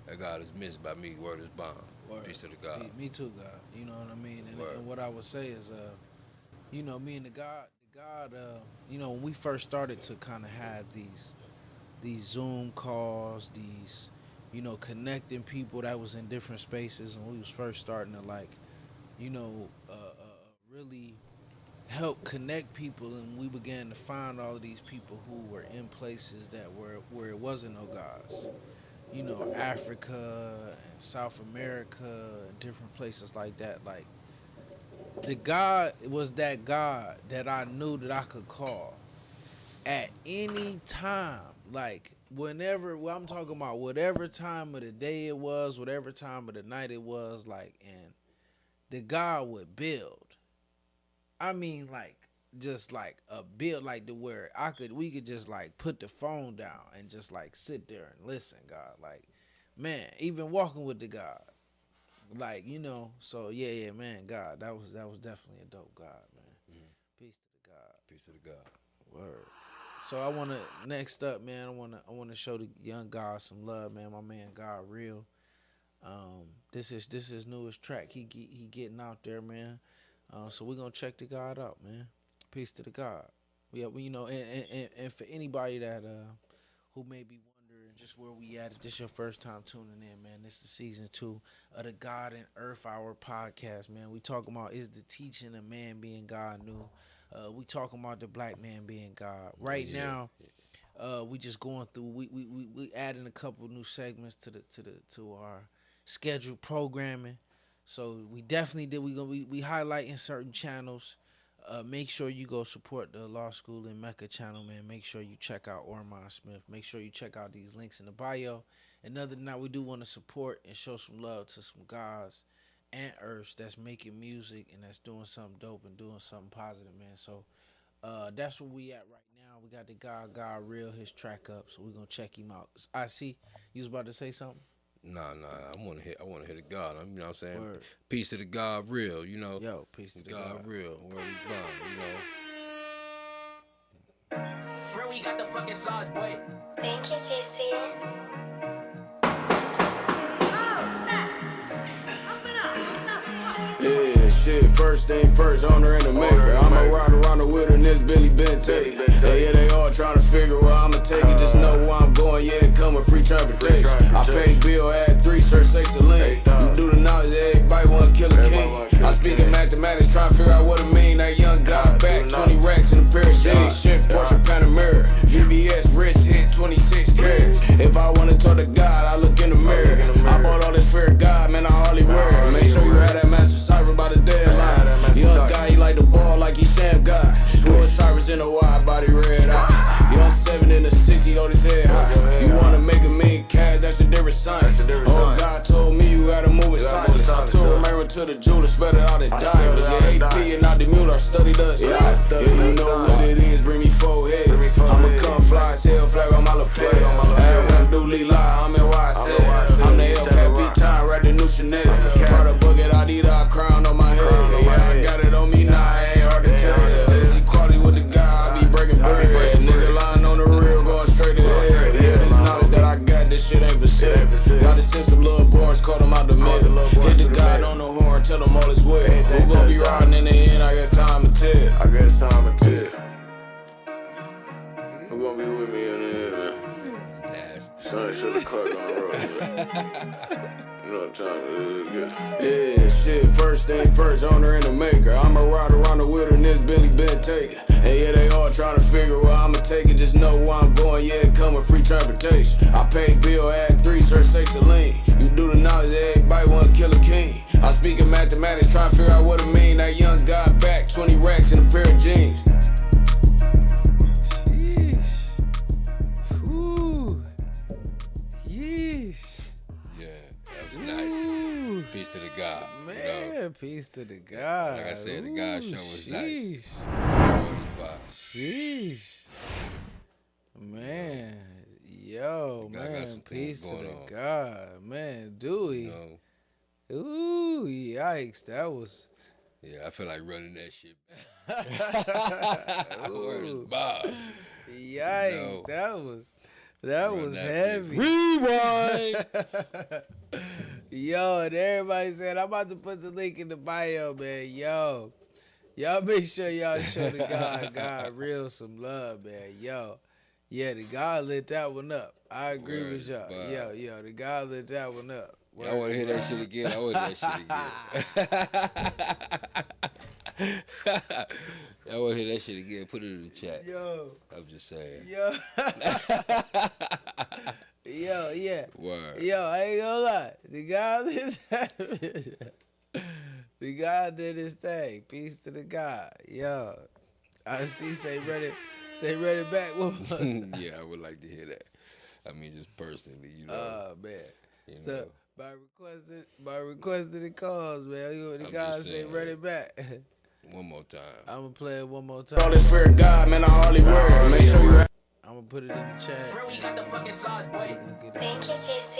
that God is missed by me. Word is bond. Word. Peace to the God. Me too, God. You know what I mean? And what I would say is, me and the God, when we first started to kind of have these Zoom calls, these, connecting people that was in different spaces, and we was first starting to really help connect people, and we began to find all of these people who were in places that where it wasn't no gods. Africa and South America and different places like that. Like, the God was that God that I knew that I could call at any time. Like, I'm talking about whatever time of the day it was, whatever time of the night it was, like, and the God would build. I mean, like, just like a build, like to where we could just like put the phone down and just like sit there and listen, God. Like, man, even walking with the God. Like, so yeah, man, God, that was definitely a dope God, man. Mm-hmm. Peace to the God. Peace to the God. Word. So I wanna next up, man, I wanna show the young God some love, man. My man God Real. This is his newest track. He getting out there, man. So we're gonna check the God out, man. Peace to the God. Yeah, and for anybody that who may be wondering just where we at, if this your first time tuning in, man, this is season 2 of the God and Earth Hour podcast, man. We talking about, is the teaching of man being God new? We talking about the black man being God. Right now, we just going through. We adding a couple new segments to our scheduled programming. So we definitely did. We highlighting certain channels. Make sure you go support the Law School in Mecca channel, man. Make sure you check out Ormond Smith. Make sure you check out these links in the bio. And other than that, we do want to support and show some love to some gods and earths that's making music and that's doing something dope and doing something positive, man. So that's where we at right now. We got the God Real, his track up, so we're gonna check him out. I see you was about to say something. Nah, I want to hit the God. You know what I'm saying? Word. Peace to the God Real, Yo, peace to the God Real. Where we from, Where we got the fucking sauce, boy. Thank you, JC. Yeah, shit, first thing first, owner and the maker. I'ma ride around the wilderness, Billy Bentay. Yeah, they all trying to figure where I'ma take it. Just know where I'm going, yeah, it come with free transportation. I pay bill, had 3 shirts, 6 a lane. You do the knowledge that everybody want to kill a king. I speak in mathematics, trying to figure out what it mean. That young guy back, 20 racks in a pair of shades. Shift, Porsche Panamera, VVS, wrist hit, 26 carats. If I wanna talk to God, I look in the mirror. I bought all this fear of God, man, I hardly wear it. Make sure you have that master cipher by the deadline. jeweler, spread it out in diamonds. Yeah, AP and not the mule, I study the side. Yeah, you know what it is, bring me 4 heads. I'ma come fly as hell, flag on my lapel. Alhamdulillah, I'm in YSL. I'm the LKB time, right the new Chanel. Part of bucket, I need a crown on my head. Yeah, I got it on me now, it ain't hard to tell. Let's see quality with the guy, I be breaking bread. Nigga lying on the real, going straight to hell. Yeah, this knowledge that I got, this shit ain't for sale. Gotta send some little bars, call them out the mail. Hit the guy on the horn, tell them all is well. Who gon' be riding in the end, I guess time to tell. Who gon' be with me in the end, man? Son should have cut on the road, man. You know what time it is. Yeah, shit, first thing first, owner and the maker. I'ma ride around the wilderness, Billy been taken. And yeah, they all trying to figure where I'ma take it. Just know where I'm going, yeah, it come with free transportation. I pay bill, add 3, search, say Celine. You do the knowledge, everybody wanna kill a king. I speak in mathematics, trying to figure out what it mean. That young guy back, 20 racks in a pair of jeans. Peace to the God. Man, you know? Peace to the God. Like I said, the God show was nice. Sheesh. Man. Yo, man. Peace to the God. Man, Dewey. Ooh, yikes. That was. Yeah, I feel like running that shit back. Where's Bob? Yikes. That was heavy. Rewind. Yo, and everybody said, I'm about to put the link in the bio, man. Yo, y'all make sure y'all show the God real some love, man. Yo, yeah, the God lit that one up. I agree with y'all. Yo, the God lit that one up. I want to hear that shit again. I want to hear that shit again. Put it in the chat. Yo. I'm just saying. Yo. Yo, yeah. Word. Yo, I ain't gonna lie. The God did his thing. Peace to the God. Yo. I see say run it back. Yeah, I would like to hear that. I mean, just personally, you know. Oh, man. So, by requesting the calls, man, the God say run it back. One more time. I'm going to play it one more time. All this fear of God, man, I hardly wear it. Make sure you I'm gonna put it in the chat. Bro, you got the fucking sauce, boy. Thank you, JC.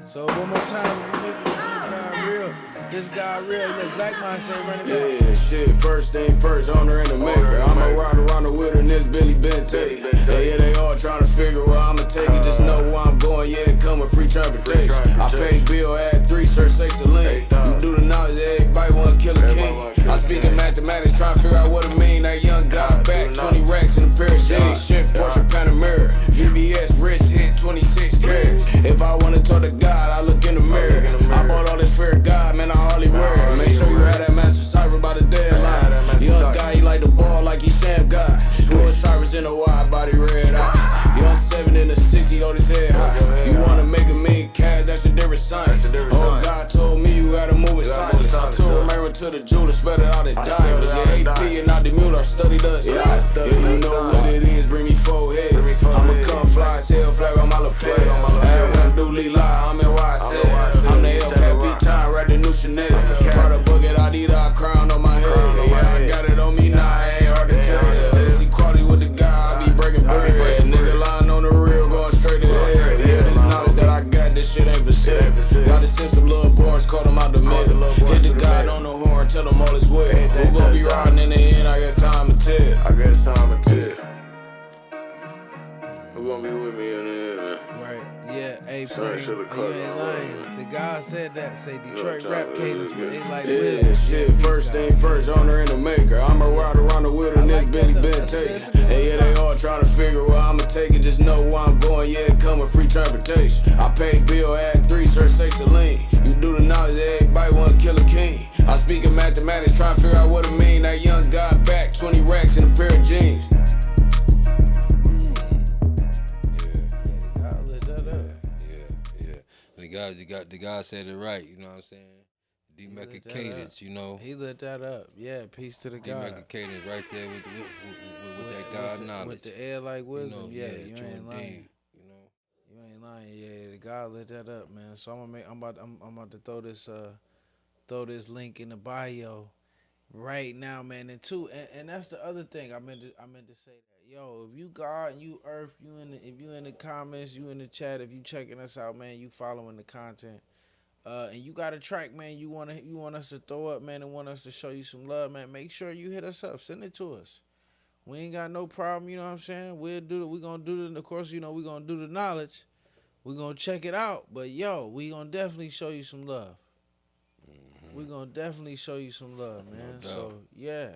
So one more time, listen to this guy real. Look, Black Man say run it back. Yeah, shit, first thing first, owner and the maker. I'ma ride around the wilderness, Billy been taken. Yeah, they all trying to figure where I'ma take it. Just know where I'm going, yeah, it come with free transportation. I pay bill, add 3, search, say Celine. You do the knowledge, everybody wanna kill a king. I speak in mathematics, trying to figure out what it mean. That young guy back, 20 racks in a pair of jeans. Shit, Porsche Panamera, VVS, wrist hit, 26 carats. If I wanna talk to God, I look in the mirror. I bought all this fear of God, man, I hardly wear it. Make sure you have that master cipher by the deadline. Young guy, he like the ball like he Sam God. Doing cipher in a wide body red eye. Young 7 in the 6, he hold his head high. You wanna make a million cash, that's a different science. Oh, God told me you gotta move in silence. I took Romero to the jeweler, spread it out in diamonds. Yeah, AP and not the mule, I study the side. Yeah, you know what it is, bring me 4 heads. I'ma come fly as hell, flag on my lapel. Alhamdulillah, I'm in YSL. I'm the LKB time, right the new Chanel. Part of bucket, I need a crown on my head. Yeah, I got it on me now, it ain't hard to tell. Let's see quality with the guy, I be breaking bread. Nigga lying on the real, going straight to hell. Yeah, this knowledge that I got, this shit ain't for sale. Gotta send some little bars, call them out the mail. Hit the God on the horn, tell them all is well. Who gon' be riding in the end, I guess time to tell. Who gon' be with me in the end, man? Right, yeah, hey, you ain't lying. The guy said that, say Detroit rap cadence, but they like yeah, shit, first thing first, owner and the maker. I'ma ride around the wilderness, Billy been taken. And yeah, they all trying to figure where I'ma take it. Just know where I'm going, yeah, it come with free transportation. I pay bill, add 3, search, say Celine. You do the knowledge, everybody wanna kill a king. I speak in mathematics, trying to figure out what it mean. That young guy back, 20 racks in a pair of jeans. The guy said it right, you know what I'm saying? D-Mecca cadence, you know. He lit that up. Yeah, peace to the God. D-Mecca cadence right there with that God knowledge. With the air like wisdom, you know, you ain't lying. You know. You ain't lying. Yeah, the God lit that up, man. So I'm about to throw this throw this link in the bio right now, man. And two, and that's the other thing I meant to say that. Yo, if you God and you Earth, if you in the comments, you in the chat, if you checking us out, man, you following the content. And you got a track, man, you want us to throw up, man, and want us to show you some love, man, make sure you hit us up. Send it to us. We ain't got no problem, you know what I'm saying? We're gonna do it, of course, we're gonna do the knowledge. We're gonna check it out. But yo, we gonna definitely show you some love. We're gonna definitely show you some love, man. No doubt. So yeah,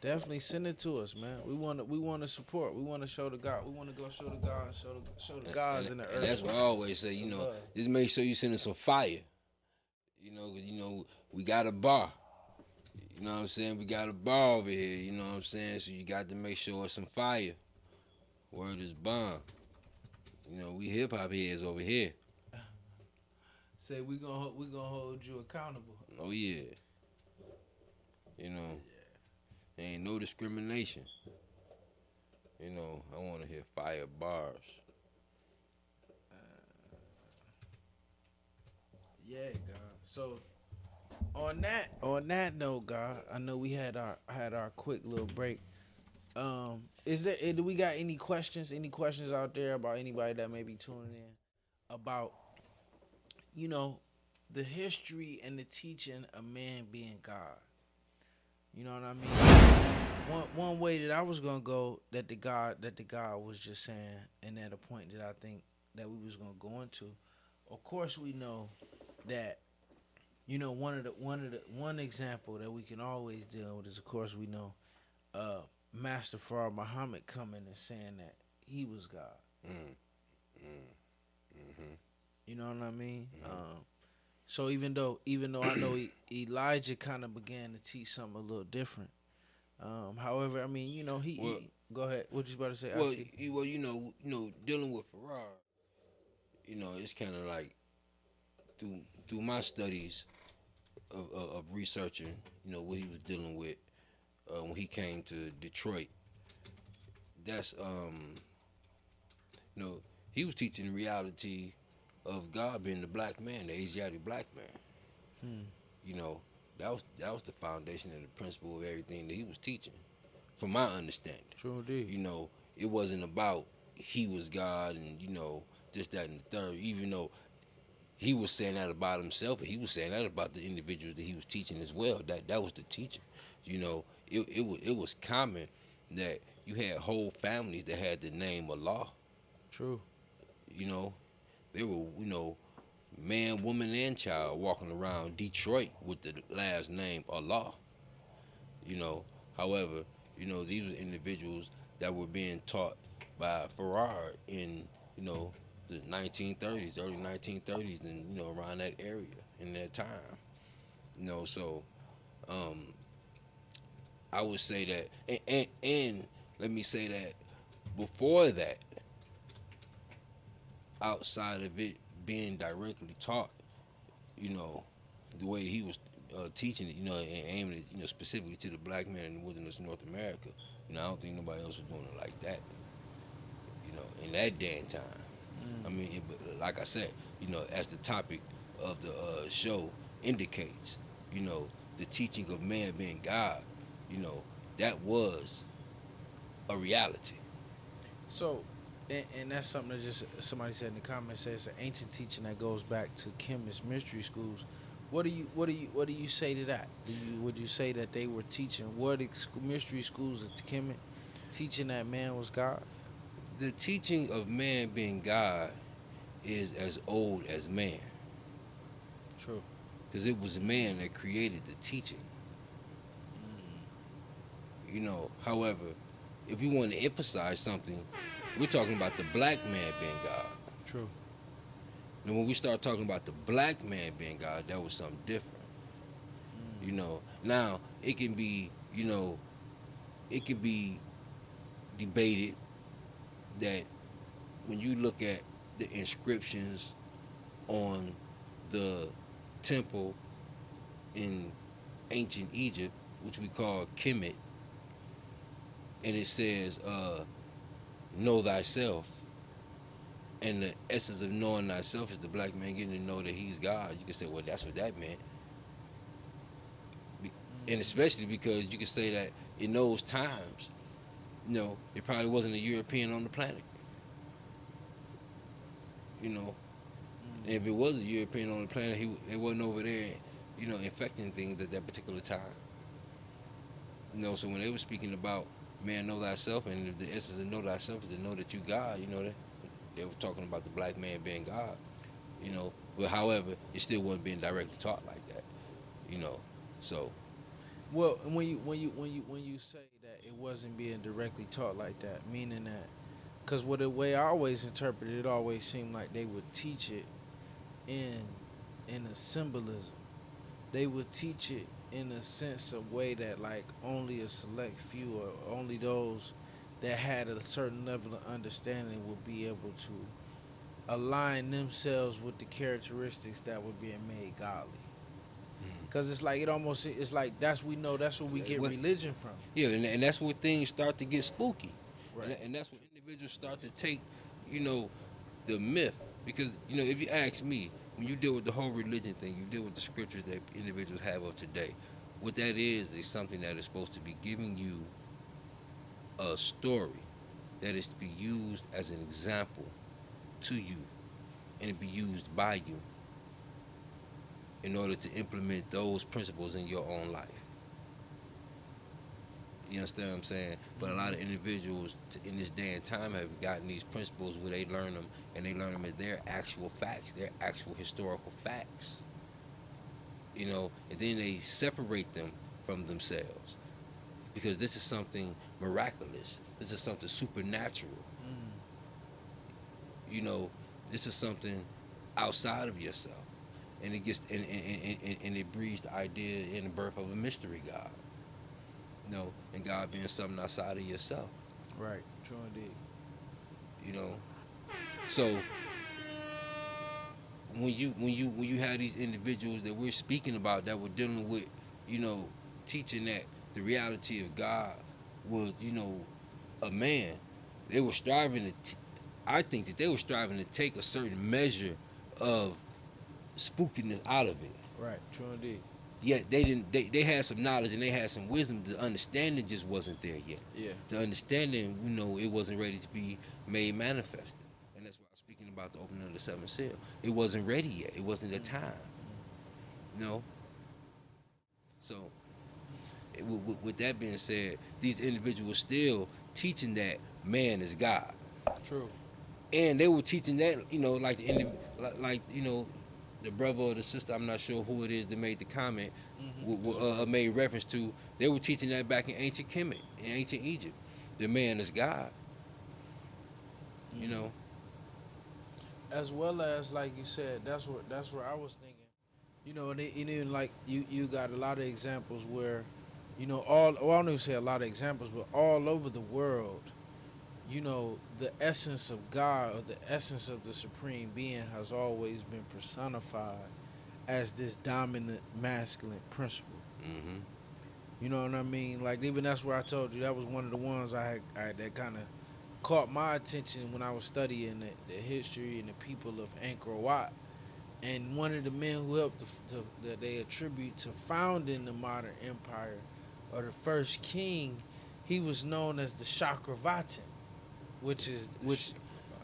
definitely send it to us, man. We wanna support. We wanna show the God. We wanna go show the God and show the gods in the earth. And that's what I always say, just make sure you send us some fire. We got a bar. You know what I'm saying? We got a bar over here, you know what I'm saying? So you got to make sure it's some fire. Word is bond. We hip hop heads over here. Say we gonna hold you accountable. Oh yeah. Ain't no discrimination. I want to hear fire bars. Yeah, God. So on that note, God, I know we had our quick little break. Do we got any questions? Any questions out there about anybody that may be tuning in about the history and the teaching of man being God? You know what I mean? One way that I was gonna go that the God was just saying, and at a point that I think that we was gonna go into. Of course, we know that one example that we can always deal with is, of course, we know Master Farah Muhammad coming and saying that he was God. You know what I mean? So even though I know Elijah kind of began to teach something a little different. However, I mean, he go ahead. What you about to say? Dealing with Farrar, it's kind of like through my studies of researching, what he was dealing with when he came to Detroit. That's he was teaching the reality of God being the black man, the Asiatic black man. That was the foundation and the principle of everything that he was teaching, from my understanding. True indeed. It wasn't about he was God and this, that, and the third. Even though he was saying that about himself, but he was saying that about the individuals that he was teaching as well. That was the teaching. It was common that you had whole families that had the name Allah. True. They were, man, woman, and child walking around Detroit with the last name Allah. However, these were individuals that were being taught by Farrar in, the 1930s, early 1930s, and, around that area in that time. So I would say that, and let me say that before that, outside of it being directly taught, the way he was teaching it, and aiming it, specifically to the black man in the wilderness of North America, I don't think nobody else was doing it like that, in that day and time. I mean, but like I said, as the topic of the show indicates, the teaching of man being God, that was a reality. So, and that's something that just somebody said in the comments. Says it's an ancient teaching that goes back to chemist mystery schools. What do you say to that? Would you say that they were teaching mystery schools at Kemet, teaching that man was God? The teaching of man being God is as old as man. True. Because it was man that created the teaching. However, if you want to emphasize something, we're talking about the black man being God. True. And when we start talking about the black man being God, that was something different. Now it can be, it can be debated that when you look at the inscriptions on the temple in ancient Egypt, which we call Kemet, and it says, know thyself. And the essence of knowing thyself is the black man getting to know that he's God. You can say, well, that's what that meant. And especially because you could say that in those times, you know, it probably wasn't a European on the planet. You know, and if it was a European on the planet, it wasn't over there, you know, infecting things at that particular time. You know, so when they were speaking about man know thyself, and the essence of know thyself is to know that you God, you know, they were talking about the black man being God, you know. But however, it still wasn't being directly taught like that, you know. So Well, when you say that it wasn't being directly taught like that, meaning that, because what the way I always interpreted it, always seemed like they would teach it in a symbolism. They would teach it in a sense of way that like only a select few or only those that had a certain level of understanding would be able to align themselves with the characteristics that were being made godly. Cause it's like it's like that's that's where we get religion from. yeah, and that's where things start to get spooky, Right. and that's when individuals start to take, you know, the myth. Because you know, if you ask me, when you deal with the whole religion thing, you deal with the scriptures that individuals have of today. What that is something that is supposed to be giving you a story that is to be used as an example to you, and to be used by you in order to implement those principles in your own life. You understand what I'm saying? But a lot of individuals in this day and time have gotten these principles where they learn them, and they learn them as their actual facts, their actual historical facts. You know, and then they separate them from themselves because this is something miraculous. This is something supernatural. You know, this is something outside of yourself, and it gets and it breeds the idea in the birth of a mystery God. You know, and God being something outside of yourself. Right. True indeed. You know, so when you have these individuals that we're speaking about that were dealing with, you know, teaching that the reality of God was, you know, a man, they were striving to. I think that they were striving to take a certain measure of spookiness out of it. Right. True indeed. Yet they didn't. They had some knowledge and they had some wisdom. The understanding just wasn't there yet. Yeah. The understanding, you know, it wasn't ready to be made manifested. And that's why I was speaking about the opening of the seventh seal. It wasn't ready yet. It wasn't the time. You know. So, with that being said, these individuals still teaching that man is God. True. And they were teaching that, you know, like you know, the brother or the sister, I'm not sure who it is that made the comment, made reference to. They were teaching that back in ancient Kemet, in ancient Egypt. The man is God. You know. As well as, like you said, that's where I was thinking. You know, and even like you got a lot of examples where, you know, I don't even say a lot of examples, but all over the world, you know, the essence of God or the essence of the supreme being has always been personified as this dominant masculine principle. Mm-hmm. You know what I mean? Like, even that's where I told you that was one of the ones I had that kind of caught my attention when I was studying the history and the people of Angkor Wat. And one of the men who helped that they attribute to founding the modern empire, or the first king, he was known as the Chakravartin, which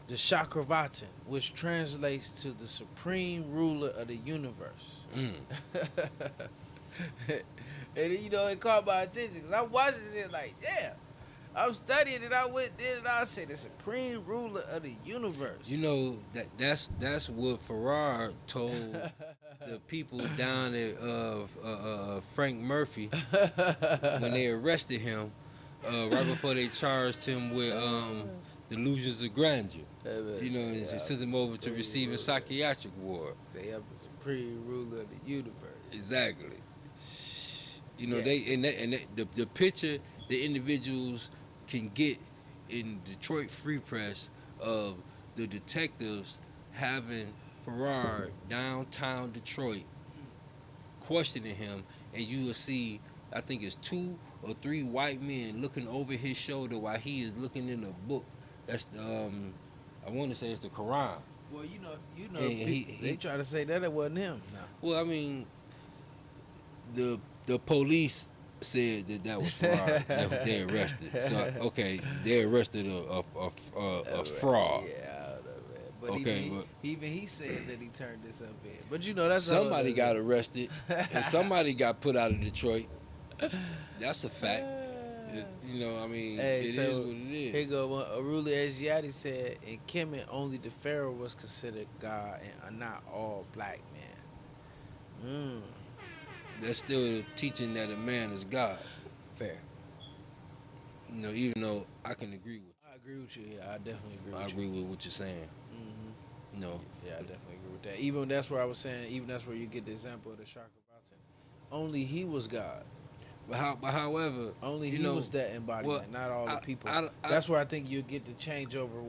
the Chakravartin, which translates to the supreme ruler of the universe. And you know, it caught my attention because I'm watching it like, damn. I'm studying it. I went there and I said the supreme ruler of the universe. You know that's what Farrar told the people down at Frank Murphy when they arrested him right before they charged him with delusions of grandeur. You know, and sent him over to receiving psychiatric ward. Say I'm the supreme ruler of the universe. Exactly. You know, the picture the individuals can get in Detroit Free Press of the detectives having Farrar downtown Detroit questioning him, and you will see, I think it's 2 or 3 white men looking over his shoulder while he is looking in a book. That's the I want to say it's the Quran. Well, you know, they try to say that it wasn't him. No. Well, I mean, the the police said that was fraud. That they arrested. So okay, they arrested a fraud. Yeah, I don't know, man. But Okay, even but even he said that he turned this up in. But you know that's somebody got arrested and somebody got put out of Detroit. That's a fact. You know, I mean, Hey, it so is what it is. here go what Aruli Asiati said. In Kemet, only the Pharaoh was considered God, and not all black men. That's still teaching that a man is God. Fair. You know, even though I can agree with I agree with you. Yeah, I definitely agree. I with agree you. with what you're saying. No, Yeah, I definitely agree with that. Even that's where I was saying. Even that's where you get the example of the Shaka Batan. Only he was God. but however, Only you he know, was that embodiment, not all the people. That's where I think you get the changeover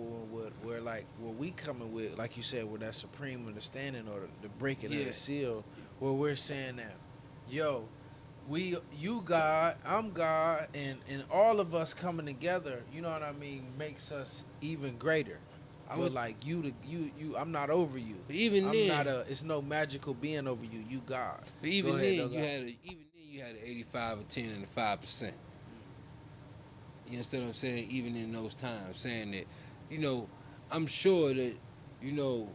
where like where we coming with, like you said, with that supreme understanding or the breaking of Yeah. the seal, where we're saying that, yo, you God, I'm God, and all of us coming together, you know what I mean, makes us even greater. But like you, I'm not over you. But even I'm then, not it's no magical being over you. You God. But even Go ahead, then, you had an 85, a 10, and a 5%. You understand what I'm saying? Even in those times, saying that, you know, I'm sure that, you know,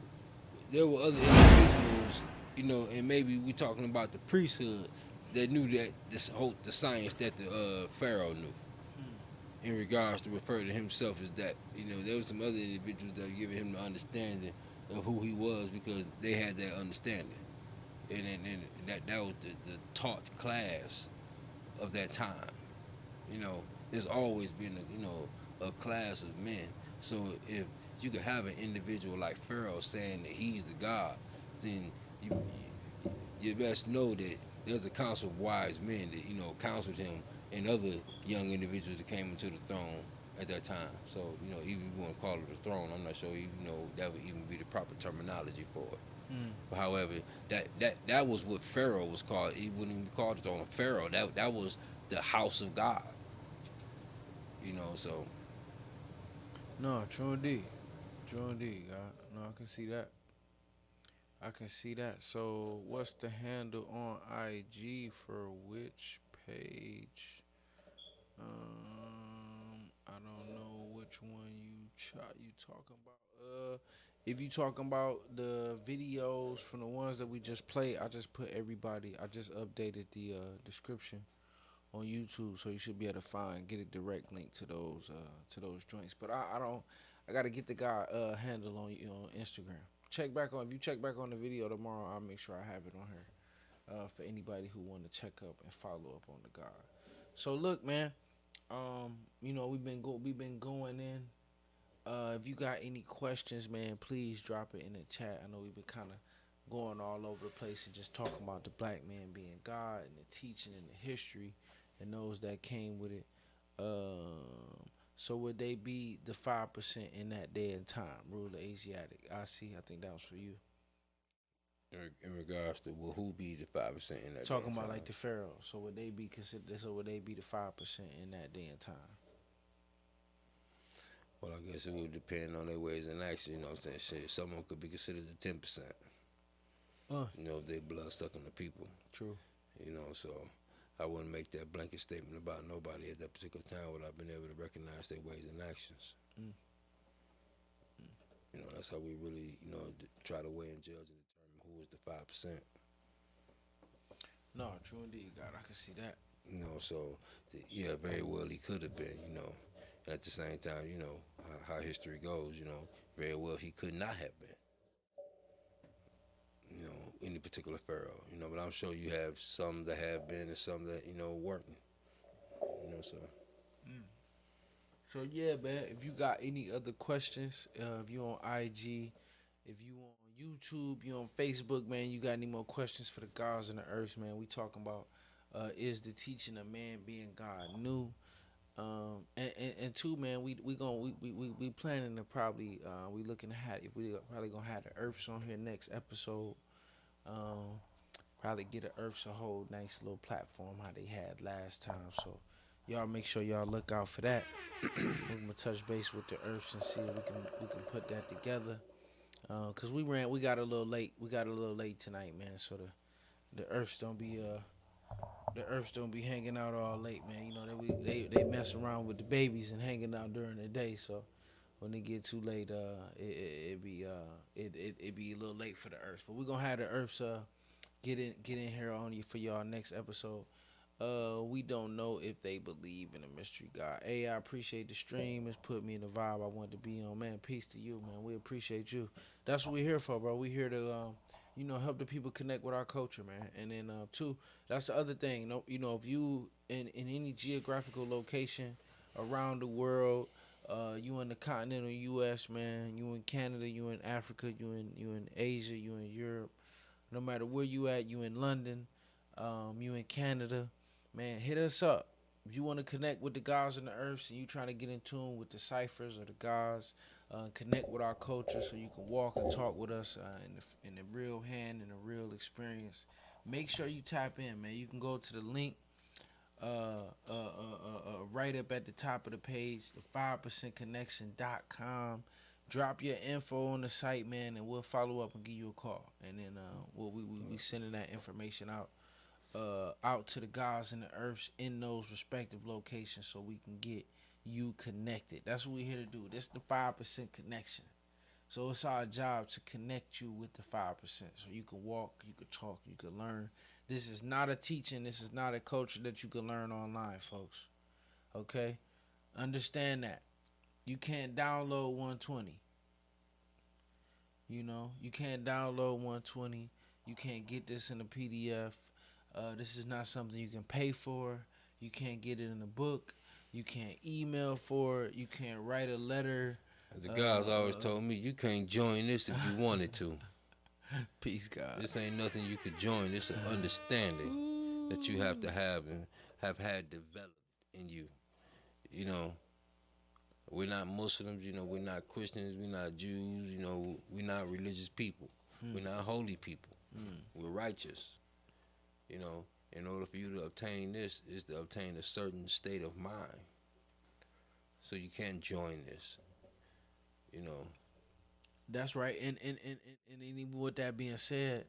there were other individuals, you know, and maybe we talking about the priesthood that knew that the science that the Pharaoh knew. In regards to refer to himself as that, you know, there was some other individuals that were giving him the understanding of who he was because they had that understanding, and that was the taught class of that time. You know, there's always been a class of men. So if you could have an individual like Pharaoh saying that he's the God, then you best know that there's a council of wise men that counseled him and other young individuals that came into the throne at that time. So even if you want to call it a throne, I'm not sure that would even be the proper terminology for it. But however, that was what Pharaoh was called. He wouldn't even be called the throne of Pharaoh. That was the house of God. So. No, true indeed. True indeed, God. No, I can see that. I can see that. So, what's the handle on IG for which page? I don't know which one you talking about. If you talking about the videos from the ones that we just played, I just put everybody. I just updated the description on YouTube, so you should be able to get a direct link to those joints. But I don't. I gotta get the guy handle on Instagram. If you check back on the video tomorrow, I'll make sure I have it on here for anybody who want to check up and follow up on the guy. So look, man, we've been going in. If you got any questions, man, please drop it in the chat. I know we've been kind of going all over the place and just talking about the black man being God and the teaching and the history and those that came with it. So would they be the 5% in that day and time? Ruler Asiatic. I think that was for you. In regards to who be the 5% in that Talking day about and time? like the pharaoh. So would they be considered? So would they be the 5% in that day and time? Well, I guess it would depend on their ways and action. You know what I'm saying? Shit, some of them could be considered the 10%. If they blood sucking the people. True. So I wouldn't make that blanket statement about nobody at that particular time without being able to recognize their ways and actions. That's how we really, try to weigh and judge and determine who is the 5%. No, true indeed, God. I can see that. So yeah, very well he could have been, and at the same time, how history goes, very well he could not have been. Any particular pharaoh, but I'm sure you have some that have been and some that, weren't. So. So yeah, man. If you got any other questions, if you on IG, if you on YouTube, you on Facebook, man, you got any more questions for the gods and the earth, man? We talking about is the teaching of man being God new? And two, man, we planning to probably we looking to have probably gonna have the Earths on here next episode. Probably get the Earths a whole nice little platform how they had last time. So y'all make sure y'all look out for that. We're gonna touch base with the Earths and see if we can put that together. Cause we got a little late. We got a little late tonight, man. So the Earths don't be the Earths don't be hanging out all late, man. You know they mess around with the babies and hanging out during the day. So when it get too late, it be a little late for the Earths. But we're gonna have the Earths get in here on you for y'all next episode. We don't know if they believe in a mystery God. Hey, I appreciate the stream. It's put me in the vibe I wanted to be on. Man, peace to you, man. We appreciate you. That's what we're here for, bro. We here to, help the people connect with our culture, man. And then, two, that's the other thing. If you in any geographical location around the world, you in the continental U.S., man. You in Canada. You in Africa. You in Asia. You in Europe. No matter where you at, you in London. You in Canada. Man, hit us up. If you want to connect with the gods and the earths and you trying to get in tune with the ciphers or the gods, connect with our culture so you can walk and talk with us in the real hand and the real experience. Make sure you tap in, man. You can go to the link right up at the top of the page, the 5percentconnection.com. Drop your info on the site, man, and we'll follow up and give you a call. And then we sending that information out to the gods and the earths in those respective locations so we can get you connected. That's what we're here to do. This is the 5% connection. So it's our job to connect you with the 5%. So you can walk, you can talk, you can learn. This is not a teaching. This is not a culture that you can learn online, folks. Okay? Understand that. You can't download 120. You can't download 120. You can't get this in a PDF. This is not something you can pay for. You can't get it in a book. You can't email for it. You can't write a letter. As the guys always told me, you can't join this if you wanted to. Peace, God. This ain't nothing you could join. It's an understanding that you have to have and have had developed in you. We're not Muslims, we're not Christians, we're not Jews, we're not religious people. We're not holy people. We're righteous. In order for you to obtain this is to obtain a certain state of mind. So you can't join this. That's right. And even with that being said,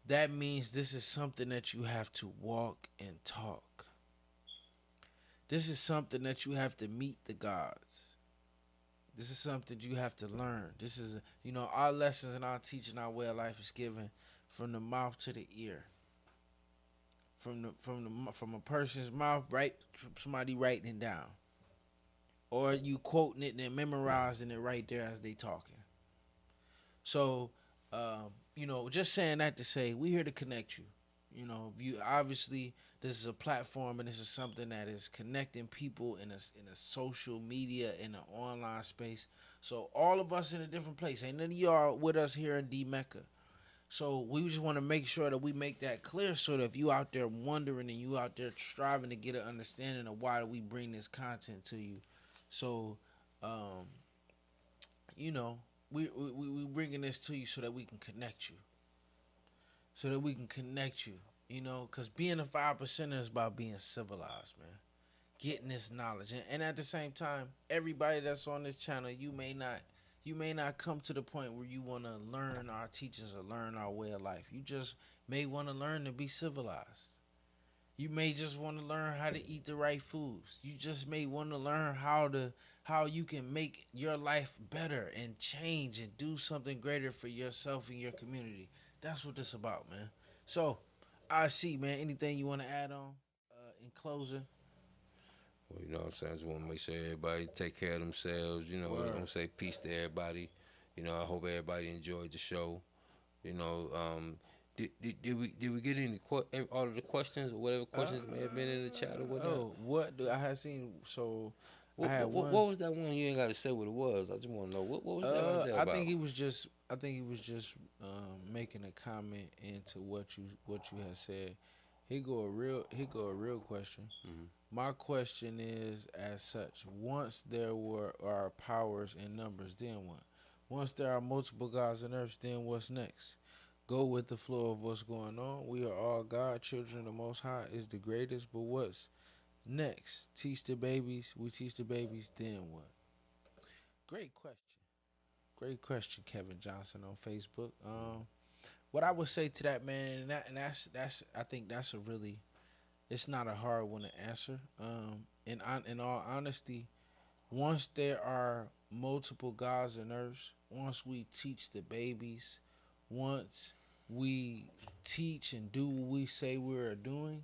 that means this is something that you have to walk and talk. This is something that you have to meet the gods. This is something you have to learn. This is, our lessons and our teaching, our way of life is given from the mouth to the ear. From a person's mouth, right? From somebody writing it down, or you quoting it and memorizing it right there as they talking. So, just saying that to say we here to connect you. You obviously this is a platform and this is something that is connecting people in a social media in an online space. So all of us in a different place. Ain't none of y'all with us here in D Mecca. So we just want to make sure that we make that clear so that if you out there wondering and you out there striving to get an understanding of why do we bring this content to you. So, we bringing this to you so that we can connect you. So that we can connect you, because being a 5%er is about being civilized, man. Getting this knowledge. And at the same time, everybody that's on this channel, you may not come to the point where you want to learn our teachings or learn our way of life. You just may want to learn to be civilized. You may just want to learn how to eat the right foods. You just may want to learn how you can make your life better and change and do something greater for yourself and your community. That's what this about, man. So, I see, man. Anything you want to add on in closing? Well, you know what I'm saying? I just want to make sure everybody take care of themselves. I'm going to say peace to everybody. I hope everybody enjoyed the show. Did we get all of the questions or whatever questions may have been in the chat or whatever? Oh, what do I had seen? So what, I had what, one. What was that one? You ain't got to say what it was. I just want to know what was that right there about? I think he was just making a comment into what you had said. He go a real question. Mm-hmm. My question is as such: once there are powers and numbers, then what? Once there are multiple gods and earths, then what's next? Go with the flow of what's going on. We are all God, children of the Most High is the greatest, but what's next? Teach the babies. We teach the babies, then what? Great question, Kevin Johnson on Facebook. What I would say to that, man, and that's I think that's a really It's not a hard one to answer. In all honesty, once there are multiple gods and earths, once we teach the babies, once we teach and do what we say we're doing,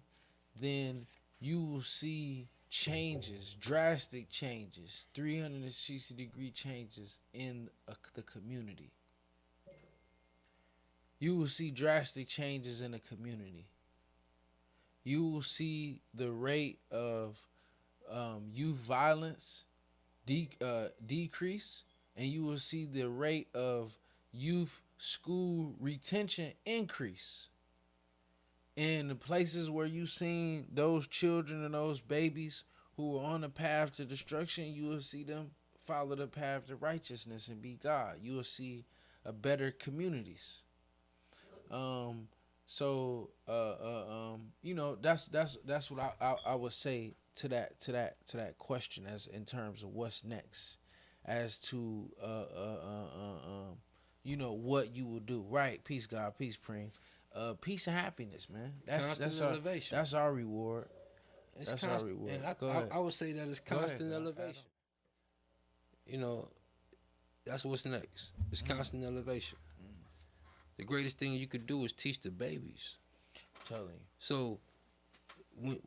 then you will see changes, drastic changes, 360-degree changes in the community. You will see drastic changes in the community. You will see the rate of youth violence decrease, and you will see the rate of youth school retention increase. In the places where you seen those children and those babies who are on the path to destruction, you will see them follow the path to righteousness and be God. You will see a better communities. You know, that's what I would say to that question, as in terms of what's next, as to you know, what you will do. Right? Peace, God, peace, Preem. Peace and happiness, man. That's elevation. That's our reward. It's That's constant, our reward. and Go ahead. I would say that it's Go ahead, constant God. elevation. You know, that's what's next. It's constant elevation. The greatest thing you could do is teach the babies. I'm telling you. So when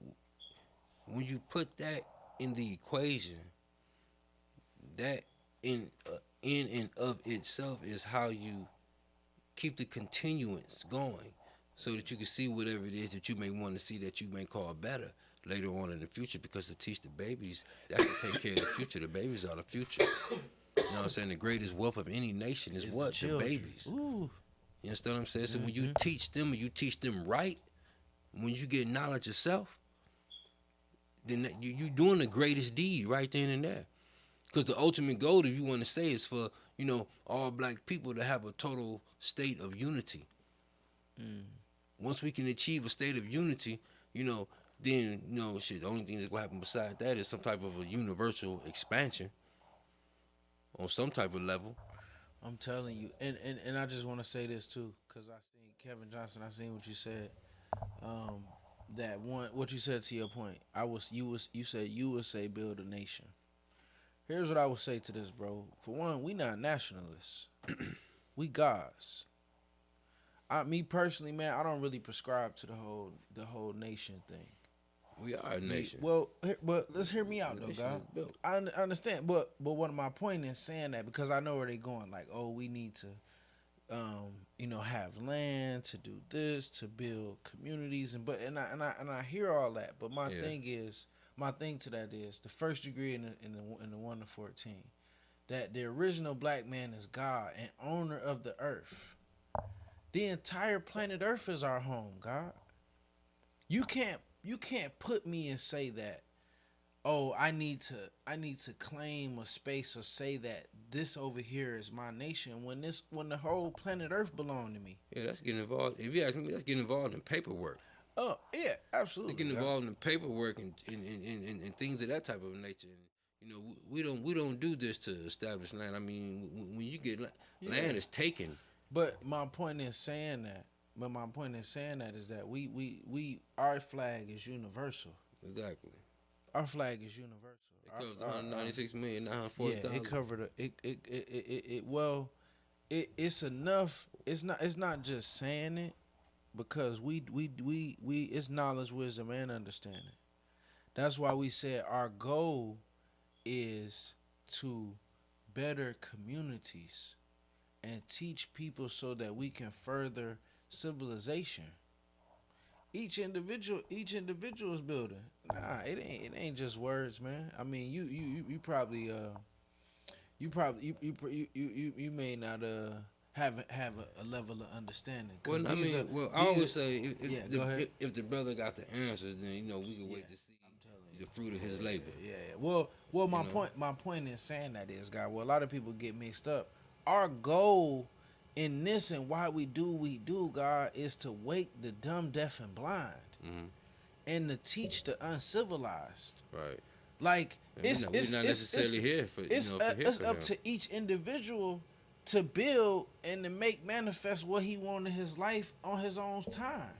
you put that in the equation, that in and of itself is how you keep the continuance going, so that you can see whatever it is that you may want to see that you may call better later on in the future. Because to teach the babies, that's to take care of the future. The babies are the future. You know what I'm saying? The greatest wealth of any nation is what? The babies. Ooh. You understand what I'm saying? So when you teach them, and you teach them right, when you get knowledge yourself, then you doing the greatest deed right then and there. Because the ultimate goal, if you want to say, is for, you know, all black people to have a total state of unity. Once we can achieve a state of unity, you know, then, you know, shit, the only thing that's going to happen beside that is some type of a universal expansion on some type of level. I'm telling you, and I just want to say this too, because I seen Kevin Johnson. I seen what you said. That one, what you said to your point. You said you would say build a nation. Here's what I would say to this, bro. For one, we not nationalists. We gods. Me personally, man, I don't really prescribe to the whole nation thing. We are a nation. But let's hear me out though, God. I understand, but what my point is saying that, because I know where they going. Like, oh, we need to, you know, have land to do this, to build communities, and I hear all that. But my thing to that is the first degree in the 1 to 14, that the original black man is God and owner of the earth. The entire planet Earth is our home, God. You can't put me and say that, oh, I need to claim a space or say that this over here is my nation when the whole planet Earth belonged to me. Yeah, that's getting involved. If you ask me, that's getting involved in paperwork. Oh yeah, absolutely. They're getting involved in paperwork and things of that type of nature. And, you know, we don't do this to establish land. I mean, when you get land is taken. But my point in saying that is that we our flag is universal. Exactly. Our flag is universal. It covers 196,940,000. Yeah, it covered it's enough. It's not just saying it, because we it's knowledge, wisdom, and understanding. That's why we said our goal is to better communities and teach people so that we can further civilization. Each individual is building. Nah, it ain't just words, man. I mean, you probably you may not have a level of understanding. Well, I always say if the brother got the answers, then, you know, we can wait to see the fruit of his labor. Yeah. Well, my point in saying that is, God, well, a lot of people get mixed up. Our goal in this and why we do, God, is to wake the dumb, deaf, and blind, and to teach the uncivilized. Right. Like, we're not necessarily here for it's up to each individual to build and to make manifest what he wanted in his life on his own time.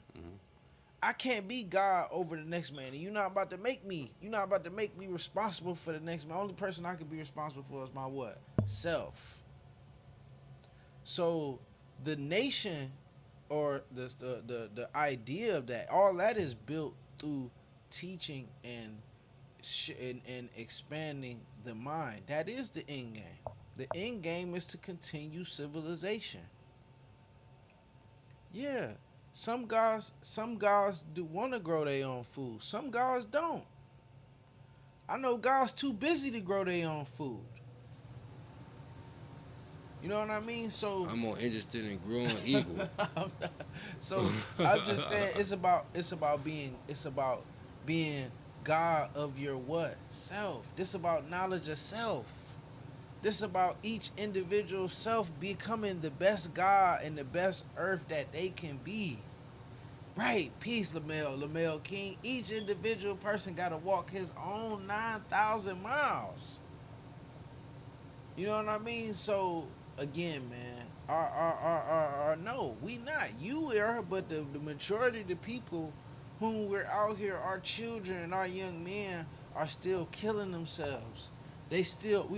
I can't be God over the next man. And you're not about to make me. You're not about to make me responsible for the next man. Only person I can be responsible for is my what? Self. So the nation or the idea of that, all that is built through teaching and and expanding the mind. That is the end game. The end game is to continue civilization. Yeah. Some guys do want to grow their own food. Some guys don't. I know guys too busy to grow their own food. You know what I mean? So I'm more interested in growing eagle. so I'm just saying it's about being God of your what? Self. This about knowledge of self. This about each individual self becoming the best God and the best earth that they can be. Right, peace, Lamel King. Each individual person got to walk his own 9,000 miles. You know what I mean? So again, man, no, we not. You are, but the majority of the people whom we're out here, our children and our young men are still killing themselves.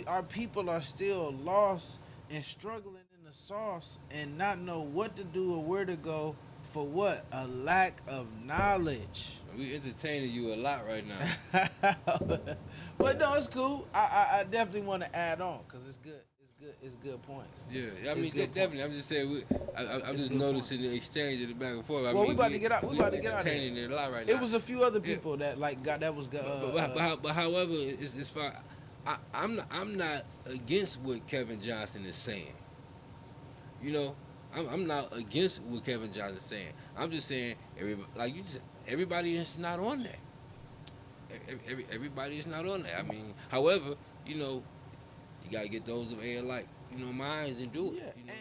Our people are still lost and struggling in the sauce and not know what to do or where to go for what? A lack of knowledge. We entertaining you a lot right now. But no, it's cool. I definitely want to add on because it's good. It's good points. Yeah, I mean definitely. I'm just saying. I'm just noticing the exchange of the back and forth. Well, we about to get out. We about to get out. Entertaining it a lot right now. It was a few other people that like got that was good. But however, it's fine. I'm not against what Kevin Johnson is saying. You know, I'm not against what Kevin Johnson is saying. I'm just saying everybody is not on that. Everybody is not on that. I mean, however, you know, you gotta get those of alike, minds and do it. Yeah, you know,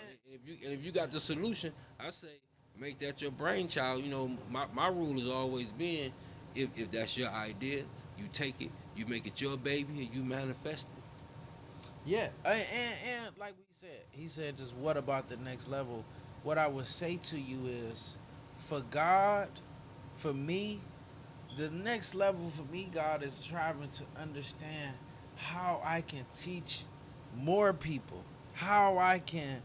and if you got the solution, I say make that your brainchild. You know, my rule has always been, if that's your idea, you take it, you make it your baby, and you manifest it. Yeah, and like he said, just what about the next level? What I would say to you is, for God, for me, the next level for me, God, is trying to understand how I can teach more people, how I can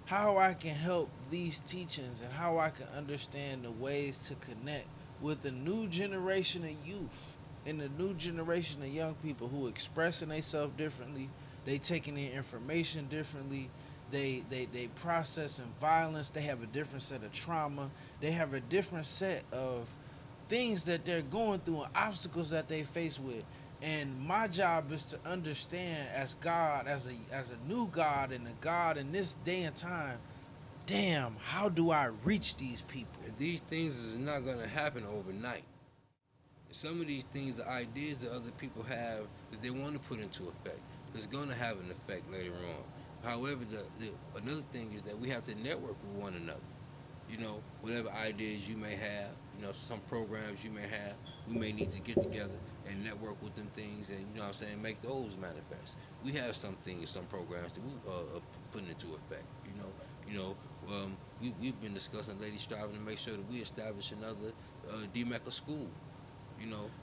help these teachings, and how I can understand the ways to connect with the new generation of youth and the new generation of young people who expressing themselves differently. They taking in information differently. They processing violence. They have a different set of trauma. They have a different set of things that they're going through and obstacles that they face with. And my job is to understand as God, as a new God and a God in this day and time, damn, how do I reach these people? These things is not gonna happen overnight. Some of these things, the ideas that other people have that they want to put into effect, it's gonna have an effect later on. However, another thing is that we have to network with one another. You know, whatever ideas you may have, some programs you may have, we may need to get together and network with them things and, make those manifest. We have some things, some programs that we are putting into effect, we've been discussing, ladies striving to make sure that we establish another DMECA school,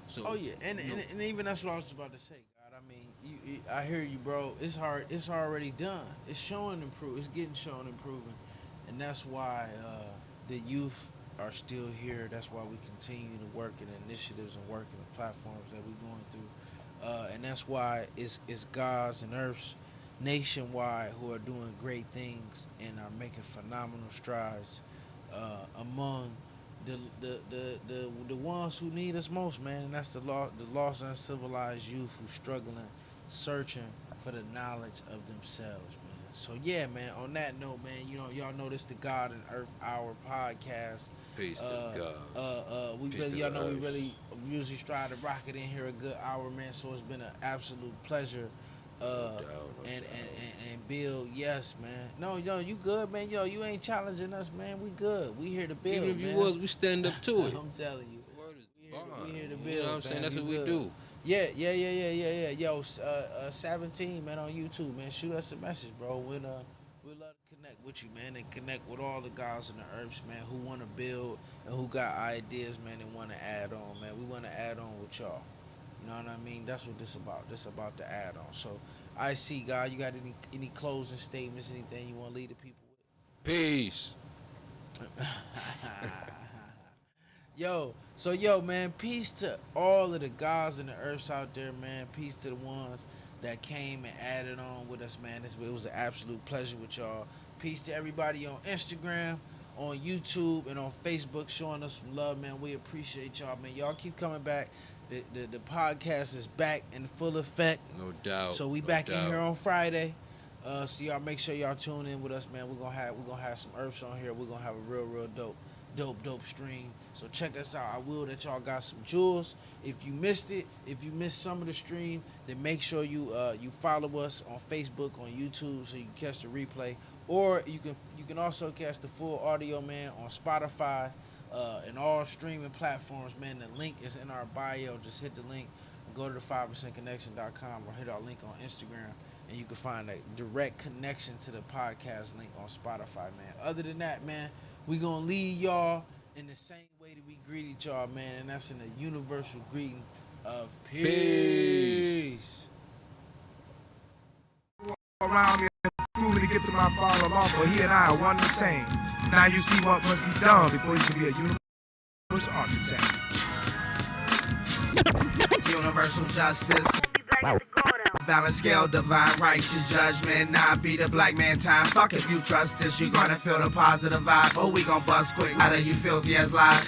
so. Oh yeah, and even that's what I was about to say, God. I mean, I hear you, bro. It's hard. It's already done. It's showing It's getting shown improving, and that's why the youth are still here. That's why we continue to work in initiatives and work in the platforms that we're going through, and that's why it's gods and earths nationwide who are doing great things and are making phenomenal strides among the ones who need us most, man, and that's the lost uncivilized youth who's struggling, searching for the knowledge of themselves, man. So yeah, man. On that note, man, y'all know this the God and Earth Hour podcast. Peace to God. We really usually strive to rock it in here a good hour, man. So it's been an absolute pleasure. And Bill, yes, man. No, you good, man. You ain't challenging us, man. We good. We here to build. Even if man. you was, we stand up to it. I'm telling you. We here to build. You know what I'm saying? That's what we do. Yeah. Yo, 17, man, on YouTube, man. Shoot us a message, bro. We love to connect with you, man, and connect with all the guys in the earths, man, who want to build and who got ideas, man, and want to add on, man. We want to add on with y'all. You know what I mean? That's what this about. This about the add on. So, I see, God, you got any closing statements, anything you want to lead the people with? Peace. Yo, man, peace to all of the guys in the earths out there, man. Peace to the ones that came and added on with us, man. It was an absolute pleasure with y'all. Peace to everybody on Instagram, on YouTube, and on Facebook showing us some love, man. We appreciate y'all, man. Y'all keep coming back. The podcast is back in full effect. No doubt. So we back in here on Friday. So y'all make sure y'all tune in with us, man. We're gonna have some earths on here. We're gonna have a real dope stream. So check us out. I will that y'all got some jewels. If you missed it, if you missed some of the stream, then make sure you follow us on Facebook, on YouTube, so you can catch the replay. Or you can also catch the full audio, man, on Spotify and all streaming platforms, man. The link is in our bio. Just hit the link and go to the 5%connection.com or hit our link on Instagram, and you can find a direct connection to the podcast link on Spotify, man. Other than that, man, we gonna lead y'all in the same way that we greeted y'all, man, and that's in the universal greeting of peace. Around me, through me to get to my father love, but he and I are one and the same. Now you see what must be done before you can be a universal architect. Universal justice. Balance scale, divine righteous judgment. Not be the black man time. Fuck if you trust this, you gonna feel the positive vibe. Oh, we gon' bust quick. How do you filthy as lies?